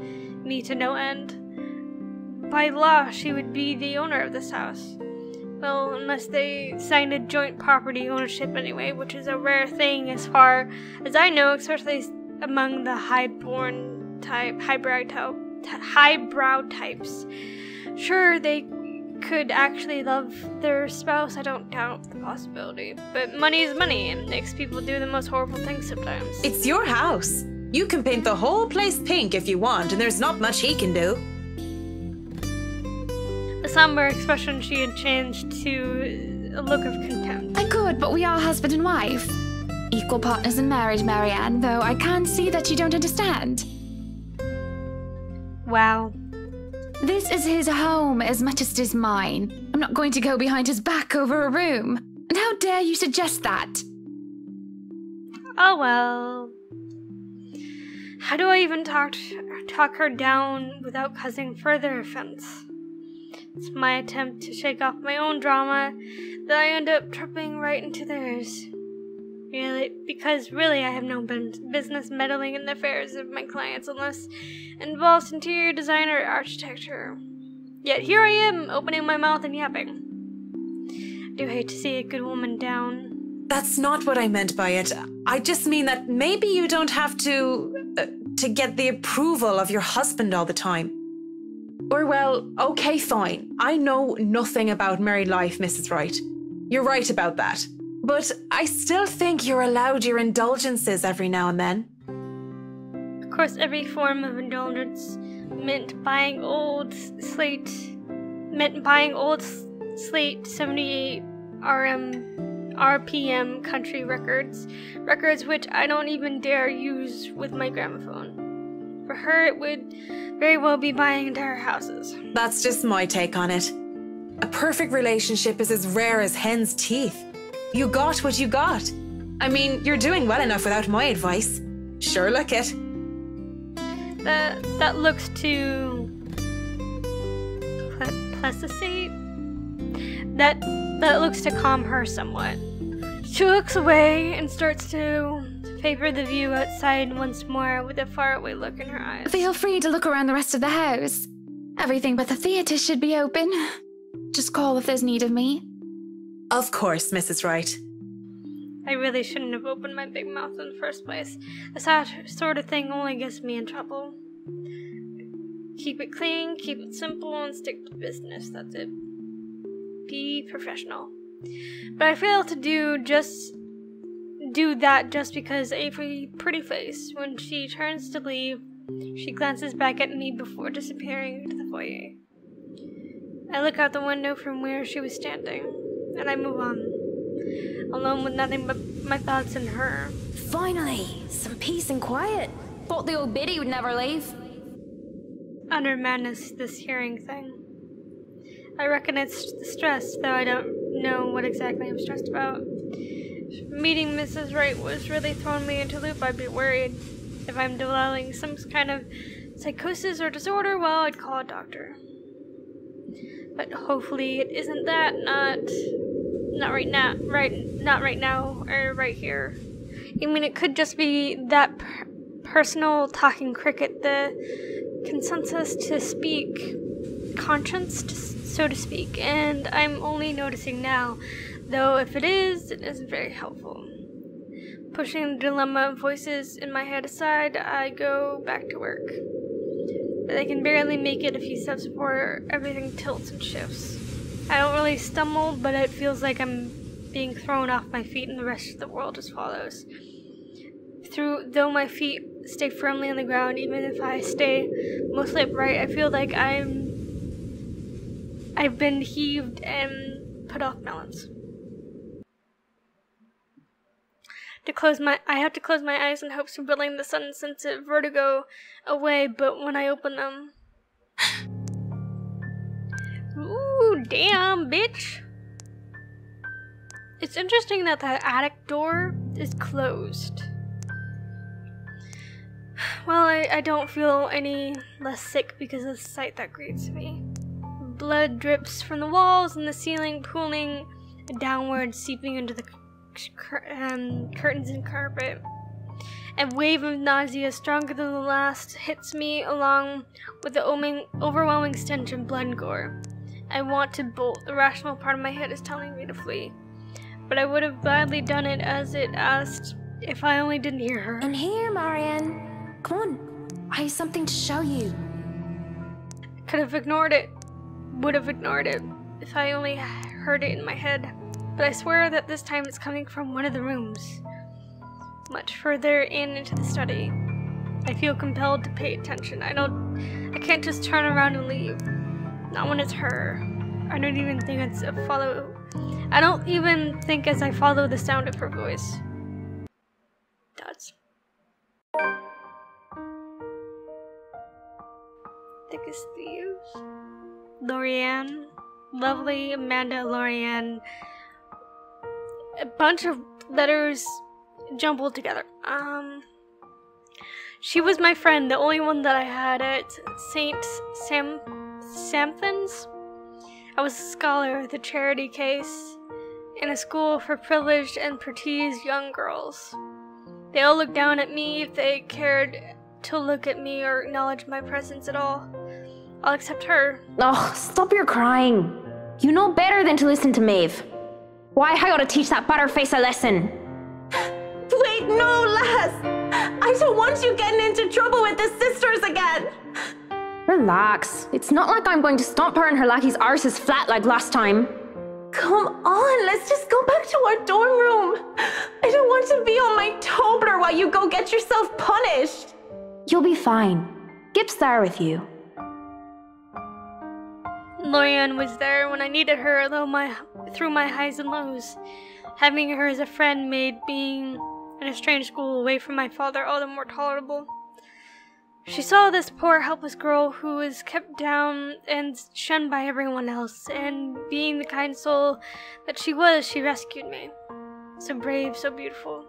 me to no end. By law, she would be the owner of this house. Well, unless they signed a joint property ownership anyway, which is a rare thing as far as I know, especially among the highbrow types. Sure, they could actually love their spouse, I don't doubt the possibility. But money is money, and makes people do the most horrible things sometimes. It's your house. You can paint the whole place pink if you want, and there's not much he can do. The somber expression she had changed to a look of contempt. I could, but we are husband and wife. Equal partners in marriage, Marianne, though I can see that you don't understand. Wow. This is his home as much as it is mine. I'm not going to go behind his back over a room. And how dare you suggest that? Oh well. How do I even talk her down without causing further offense? It's my attempt to shake off my own drama that I end up tripping right into theirs. Because really I have no business meddling in the affairs of my clients unless it involves interior design or architecture. Yet here I am, opening my mouth and yapping. I do hate to see a good woman down. That's not what I meant by it. I just mean that maybe you don't have to get the approval of your husband all the time. Or well, okay, fine. I know nothing about married life, Mrs. Wright. You're right about that. But I still think you're allowed your indulgences every now and then. Of course, every form of indulgence meant buying old slate 78 RPM country records which I don't even dare use with my gramophone. For her, it would very well be buying entire houses. That's just my take on it. A perfect relationship is as rare as hen's teeth. You got what you got. I mean, you're doing well enough without my advice. Sure, look it. That looks to pleasant. That looks to calm her somewhat. She looks away and starts to favor the view outside once more with a faraway look in her eyes. Feel free to look around the rest of the house. Everything but the theatre should be open. Just call if there's need of me. Of course, Mrs. Wright. I really shouldn't have opened my big mouth in the first place. That sort of thing only gets me in trouble. Keep it clean, keep it simple, and stick to business. That's it. Be professional. But I fail to do that just because Avery pretty face. When she turns to leave, she glances back at me before disappearing into the foyer. I look out the window from where she was standing, and I move on, alone with nothing but my thoughts and her. Finally, some peace and quiet. Thought the old biddy would never leave. Utter madness, this hearing thing. I reckon it's the stress, though I don't know what exactly I'm stressed about. If meeting Mrs. Wright was really throwing me into a loop, I'd be worried. If I'm developing some kind of psychosis or disorder, well, I'd call a doctor. But hopefully it isn't that, not right now, or right here. I mean, it could just be that personal talking cricket, the consensus to speak, conscience, so to speak, and I'm only noticing now, though if it isn't very helpful. Pushing the dilemma of voices in my head aside, I go back to work. But I can barely make it a few steps before everything tilts and shifts. I don't really stumble, but it feels like I'm being thrown off my feet and the rest of the world just follows. Though my feet stay firmly on the ground, even if I stay mostly upright, I feel like I've been heaved and put off balance. I have to close my eyes in hopes of whittling the sudden sense of vertigo away, but when I open them... Ooh, damn, bitch! It's interesting that the attic door is closed. Well, I don't feel any less sick because of the sight that greets me. Blood drips from the walls and the ceiling, pooling downward, seeping into the curtains and carpet. A wave of nausea, stronger than the last, hits me along with the overwhelming stench of blood and gore. I want to bolt. The rational part of my head is telling me to flee. But I would have gladly done it as it asked if I only didn't hear her. In here, Marianne. Come on. I have something to show you. Could have ignored it. Would have ignored it if I only heard it in my head. But I swear that this time it's coming from one of the rooms. Much further into the study. I feel compelled to pay attention. I can't just turn around and leave. Not when it's her. I don't even think it's a follow. I don't even think as I follow the sound of her voice. Dots. Thick as thieves. Lorianne. Lovely Amanda Lorianne. A bunch of letters jumbled together. She was my friend, the only one that I had at St. Samthon's. I was a scholar at the charity case in a school for privileged and pratised young girls. They all looked down at me if they cared to look at me or acknowledge my presence at all. All except her. Oh, stop your crying. You know better than to listen to Maeve. Why, I gotta teach that butterface a lesson. Wait, no, lass! I don't want you getting into trouble with the sisters again! Relax. It's not like I'm going to stomp her and her lackey's arses flat like last time. Come on, let's just go back to our dorm room. I don't want to be on my Tobler while you go get yourself punished. You'll be fine. Gip's there with you. Lorianne was there when I needed her, through my highs and lows. Having her as a friend made being in a strange school away from my father all the more tolerable. She saw this poor helpless girl who was kept down and shunned by everyone else, and being the kind soul that she was, she rescued me. So brave, so beautiful.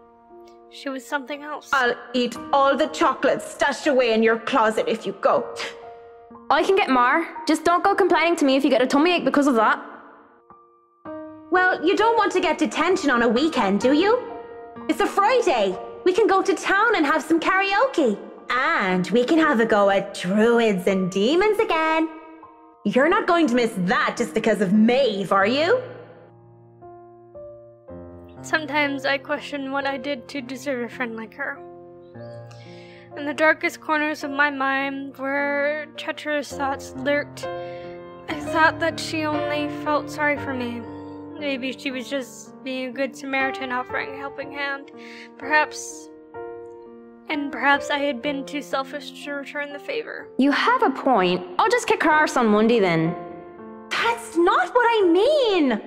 She was something else. I'll eat all the chocolates stashed away in your closet if you go. I can get more. Just don't go complaining to me if you get a tummy ache because of that. Well, you don't want to get detention on a weekend, do you? It's a Friday. We can go to town and have some karaoke. And we can have a go at druids and demons again. You're not going to miss that just because of Maeve, are you? Sometimes I question what I did to deserve a friend like her. In the darkest corners of my mind, where treacherous thoughts lurked, I thought that she only felt sorry for me. Maybe she was just being a good Samaritan offering a helping hand. Perhaps I had been too selfish to return the favor. You have a point. I'll just kick her arse on Monday then. That's not what I mean!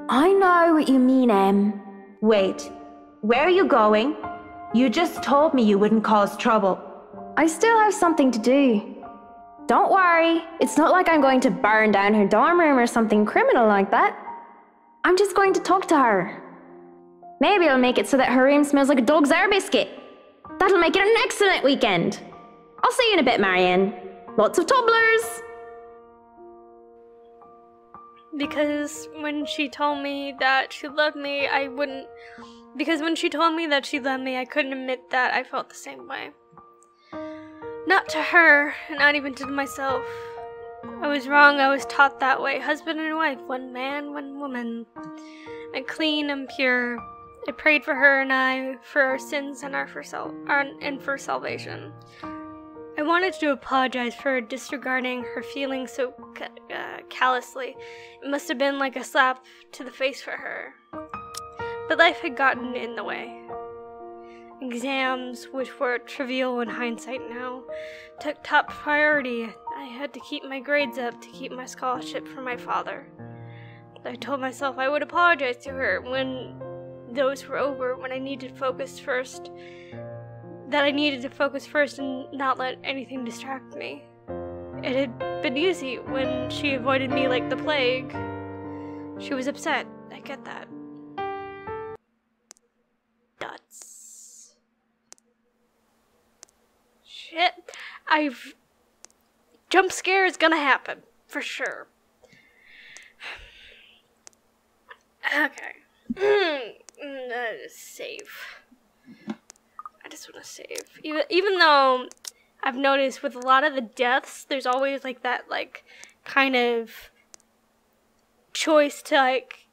I know what you mean, Em. Wait, where are you going? You just told me you wouldn't cause trouble. I still have something to do. Don't worry, it's not like I'm going to burn down her dorm room or something criminal like that. I'm just going to talk to her. Maybe I'll make it so that her room smells like a dog's air biscuit. That'll make it an excellent weekend. I'll see you in a bit, Marianne. Lots of tumblers. Because when she told me that she loved me, I couldn't admit that I felt the same way. Not to her, not even to myself. I was wrong, I was taught that way. Husband and wife, one man, one woman. And clean and pure. I prayed for her and I, for our sins and for salvation. I wanted to apologize for disregarding her feelings so callously. It must have been like a slap to the face for her. But life had gotten in the way. Exams, which were trivial in hindsight now, took top priority. I had to keep my grades up to keep my scholarship for my father. I told myself I would apologize to her when those were over, when I needed to focus first. That I needed to focus first and not let anything distract me. It had been easy when she avoided me like the plague. She was upset. I get that. Dots. Shit. Jump scare is gonna happen. For sure. Okay. Save. I just want to save. Even though I've noticed with a lot of the deaths, there's always like that, like, kind of choice to like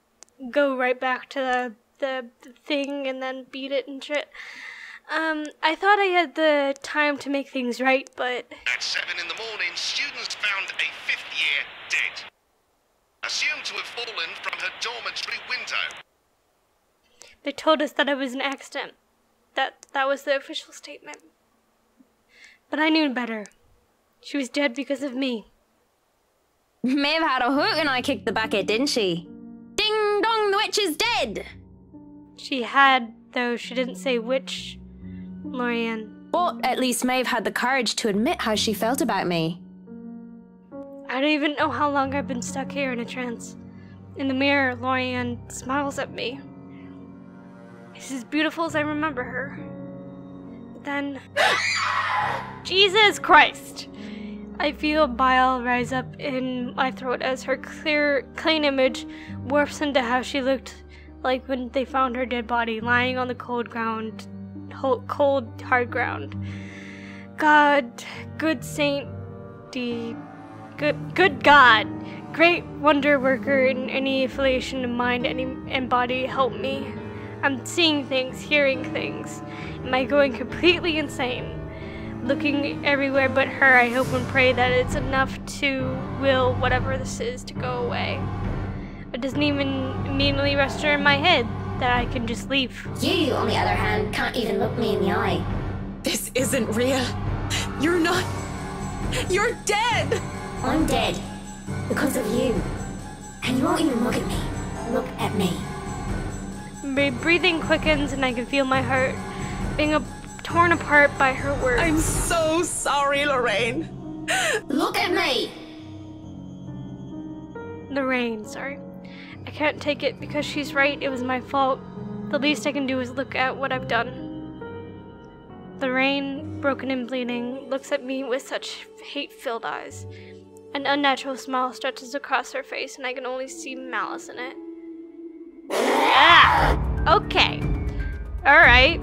go right back to the thing and then beat it and shit. I thought I had the time to make things right, but... At 7 in the morning, students found a 5th year dead. Assumed to have fallen from her dormitory window. They told us that it was an accident. That was the official statement. But I knew better. She was dead because of me. Maeve had a hook and I kicked the bucket, didn't she? Ding dong, the witch is dead! She had, though she didn't say which, Marianne. But at least Maeve had the courage to admit how she felt about me. I don't even know how long I've been stuck here in a trance. In the mirror, Marianne smiles at me. She's as beautiful as I remember her. But then... Jesus Christ! I feel bile rise up in my throat as her clean image warps into how she looked like when they found her dead body lying on the cold, hard ground. God, good saint, good God, great wonder worker in any affiliation of mind and body, help me. I'm seeing things, hearing things. Am I going completely insane? Looking everywhere but her, I hope and pray that it's enough to will whatever this is to go away. It doesn't even immediately register in my head that I can just leave. You, on the other hand, can't even look me in the eye. This isn't real. You're not. You're dead! I'm dead. Because of you. And you won't even look at me. Look at me. My breathing quickens and I can feel my heart being torn apart by her words. I'm so sorry, Lorraine. Look at me! Lorraine, sorry. I can't take it because she's right, it was my fault. The least I can do is look at what I've done. Lorraine, broken and bleeding, looks at me with such hate-filled eyes. An unnatural smile stretches across her face and I can only see malice in it. Ah! Okay. Alright.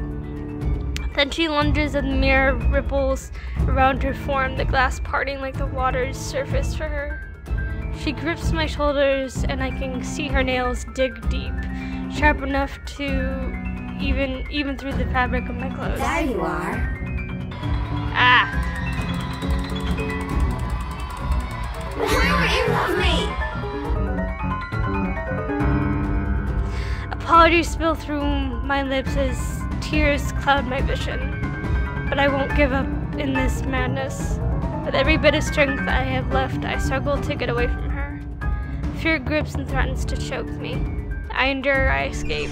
Then she lunges and the mirror ripples around her form, the glass parting like the water's surface for her. She grips my shoulders and I can see her nails dig deep, sharp enough to even through the fabric of my clothes. There you are. Ah! Why won't you love me? Apologies spill through my lips as tears cloud my vision. But I won't give up in this madness. With every bit of strength I have left, I struggle to get away from her. Fear grips and threatens to choke me. I endure, I escape.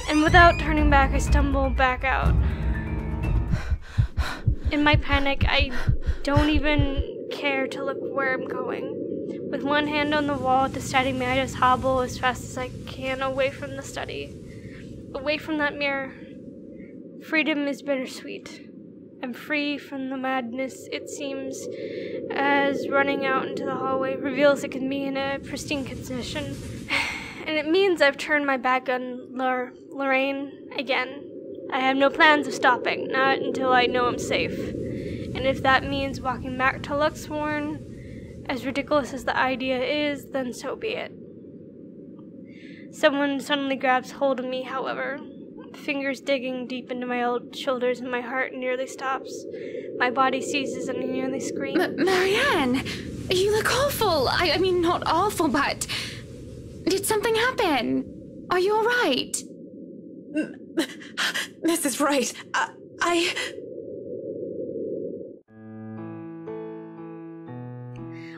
And without turning back, I stumble back out. In my panic, I don't even care to look where I'm going. With one hand on the wall, deciding me, I just hobble as fast as I can away from the study. Away from that mirror. Freedom is bittersweet. I'm free from the madness, it seems, as running out into the hallway reveals it can be in a pristine condition. And it means I've turned my back on Lorraine again. I have no plans of stopping, not until I know I'm safe. And if that means walking back to Luxthorn, as ridiculous as the idea is, then so be it. Someone suddenly grabs hold of me, however. Fingers digging deep into my old shoulders and my heart nearly stops. My body seizes and I nearly scream. Marianne, you look awful. I mean, not awful, but... Did something happen? Are you alright? Mrs. Wright,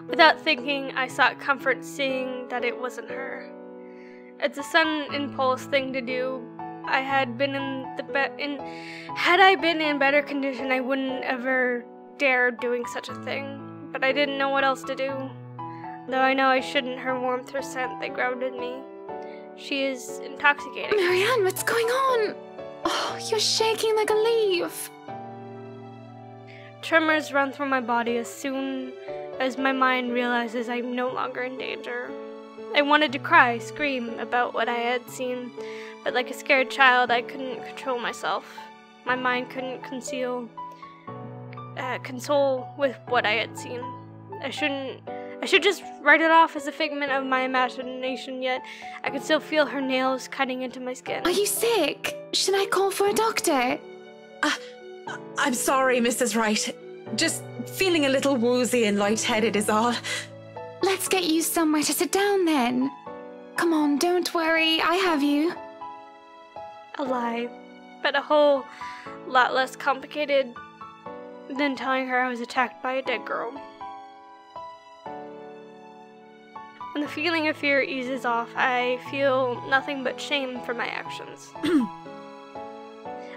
Without thinking, I sought comfort seeing that it wasn't her. It's a sudden impulse thing to do. Had I been in better condition, I wouldn't ever dare doing such a thing. But I didn't know what else to do. Though I know I shouldn't, her warmth, her scent, they grounded me. She is intoxicating. Marianne, what's going on? Oh, you're shaking like a leaf. Tremors run through my body as soon as my mind realizes I'm no longer in danger. I wanted to cry, scream about what I had seen, but like a scared child, I couldn't control myself. My mind couldn't console with what I had seen. I should just write it off as a figment of my imagination, yet I could still feel her nails cutting into my skin. Are you sick? Should I call for a doctor? I'm sorry, Mrs. Wright. Just feeling a little woozy and lightheaded is all. Let's get you somewhere to sit down then. Come on, don't worry, I have you. A lie, but a whole lot less complicated than telling her I was attacked by a dead girl. When the feeling of fear eases off, I feel nothing but shame for my actions.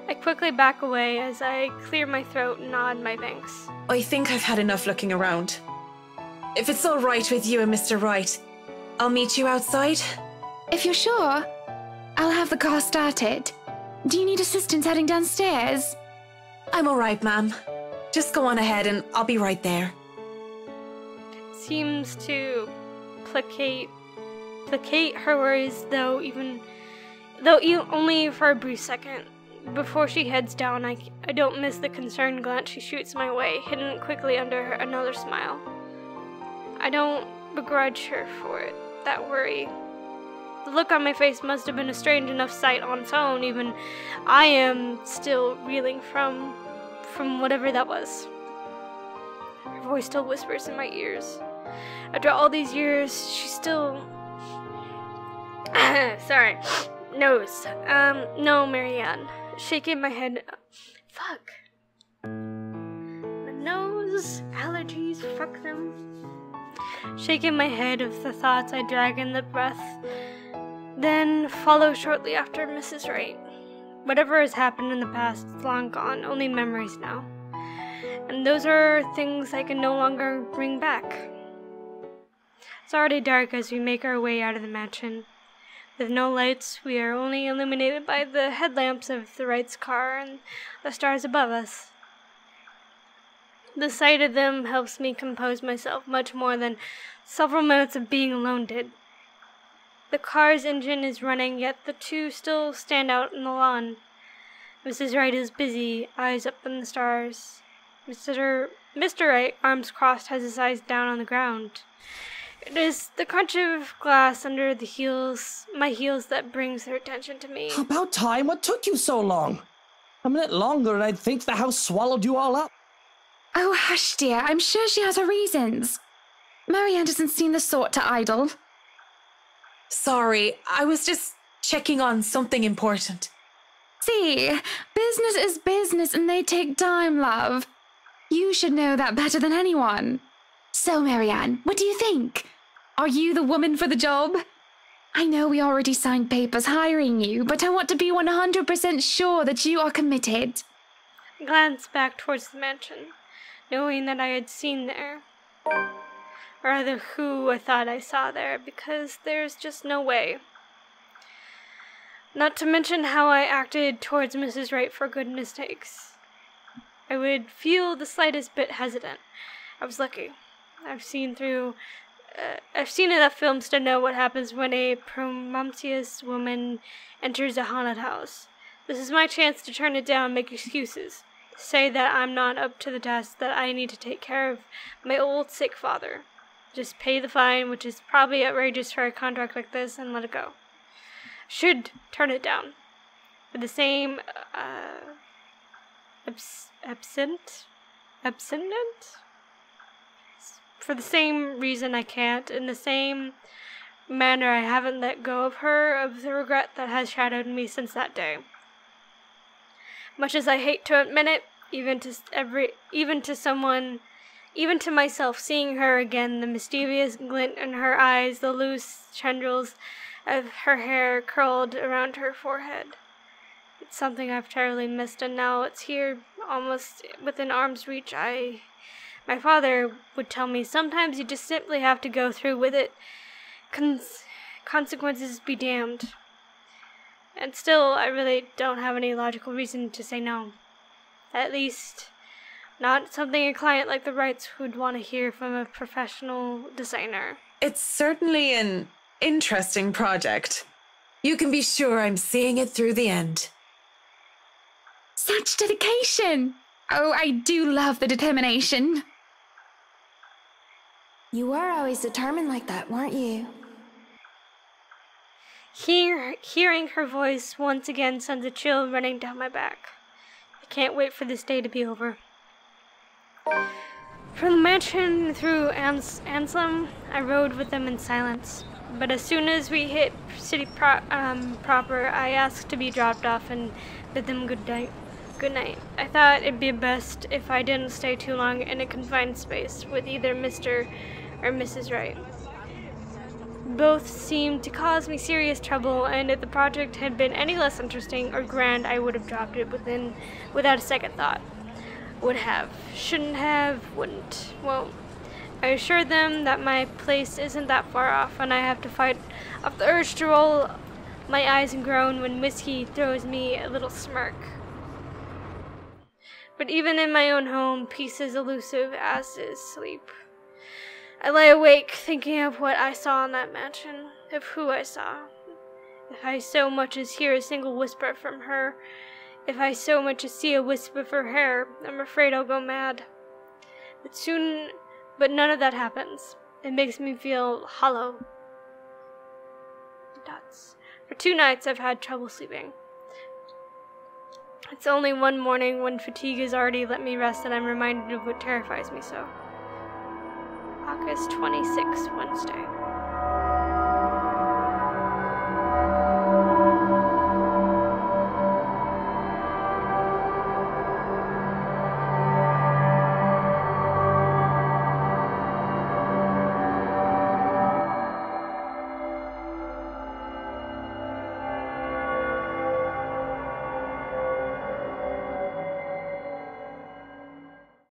I quickly back away as I clear my throat and nod my thanks. I think I've had enough looking around. If it's all right with you and Mr. Wright, I'll meet you outside. If you're sure, I'll have the car started. Do you need assistance heading downstairs? I'm all right, ma'am. Just go on ahead and I'll be right there. Seems to placate her worries, though only for a brief second. Before she heads down, I don't miss the concerned glance she shoots my way, hidden quickly under another smile. I don't begrudge her for it, that worry. The look on my face must have been a strange enough sight on its own. Even I am still reeling from whatever that was. Her voice still whispers in my ears. After all these years, she still... Sorry. Nose. No, Marianne. Shaking my head. Fuck. My nose. Allergies. Fuck them. Shaking my head of the thoughts I drag in the breath. Then follow shortly after Mrs. Wright. Whatever has happened in the past is long gone. Only memories now. And those are things I can no longer bring back. It's already dark as we make our way out of the mansion. With no lights, we are only illuminated by the headlamps of the Wright's car and the stars above us. The sight of them helps me compose myself much more than several minutes of being alone did. The car's engine is running, yet the two still stand out in the lawn. Mrs. Wright is busy, eyes up in the stars. Mr. Wright, arms crossed, has his eyes down on the ground. It is the crunch of glass under my heels that brings their attention to me. About time. What took you so long? A minute longer and I'd think the house swallowed you all up. Oh, hush, dear. I'm sure she has her reasons. Marianne doesn't seem the sort to idle. Sorry, I was just checking on something important. See, business is business and they take time, love. You should know that better than anyone. So, Marianne, what do you think? Are you the woman for the job? I know we already signed papers hiring you, but I want to be 100% sure that you are committed. I glanced back towards the mansion, knowing that I had seen there. Or rather, who I thought I saw there, because there's just no way. Not to mention how I acted towards Mrs. Wright, for goodness sakes. I would feel the slightest bit hesitant. I was lucky. I've seen enough films to know what happens when a promiscuous woman enters a haunted house. This is my chance to turn it down, make excuses. Say that I'm not up to the task, that I need to take care of my old sick father. Just pay the fine, which is probably outrageous for a contract like this, and let it go. Should turn it down. For the same, abstinent? For the same reason I can't, in the same manner I haven't let go of her, of the regret that has shadowed me since that day. Much as I hate to admit it, even to myself, seeing her again, the mischievous glint in her eyes, the loose tendrils of her hair curled around her forehead. It's something I've terribly missed, and now it's here, almost within arm's reach. My father would tell me, sometimes you just simply have to go through with it. Consequences be damned. And still, I really don't have any logical reason to say no. At least, not something a client like the Wrights would want to hear from a professional designer. It's certainly an interesting project. You can be sure I'm seeing it through the end. Such dedication! Oh, I do love the determination. You were always determined like that, weren't you? Hearing her voice once again sends a chill running down my back. I can't wait for this day to be over. From the mansion through Anselm, I rode with them in silence. But as soon as we hit city proper, I asked to be dropped off and bid them good night. Good night. I thought it'd be best if I didn't stay too long in a confined space with either Mr. or Mrs. Wright. Both seemed to cause me serious trouble, and if the project had been any less interesting or grand, I would have dropped it without a second thought. Would have, shouldn't have, wouldn't, won't. I assured them that my place isn't that far off, and I have to fight off the urge to roll my eyes and groan when Whiskey throws me a little smirk. But even in my own home, peace is elusive, as is sleep. I lay awake thinking of what I saw in that mansion, of who I saw. If I so much as hear a single whisper from her, if I so much as see a wisp of her hair, I'm afraid I'll go mad. But none of that happens. It makes me feel hollow. For 2 nights I've had trouble sleeping. It's only one morning when fatigue has already let me rest that I'm reminded of what terrifies me so. August 26th, Wednesday.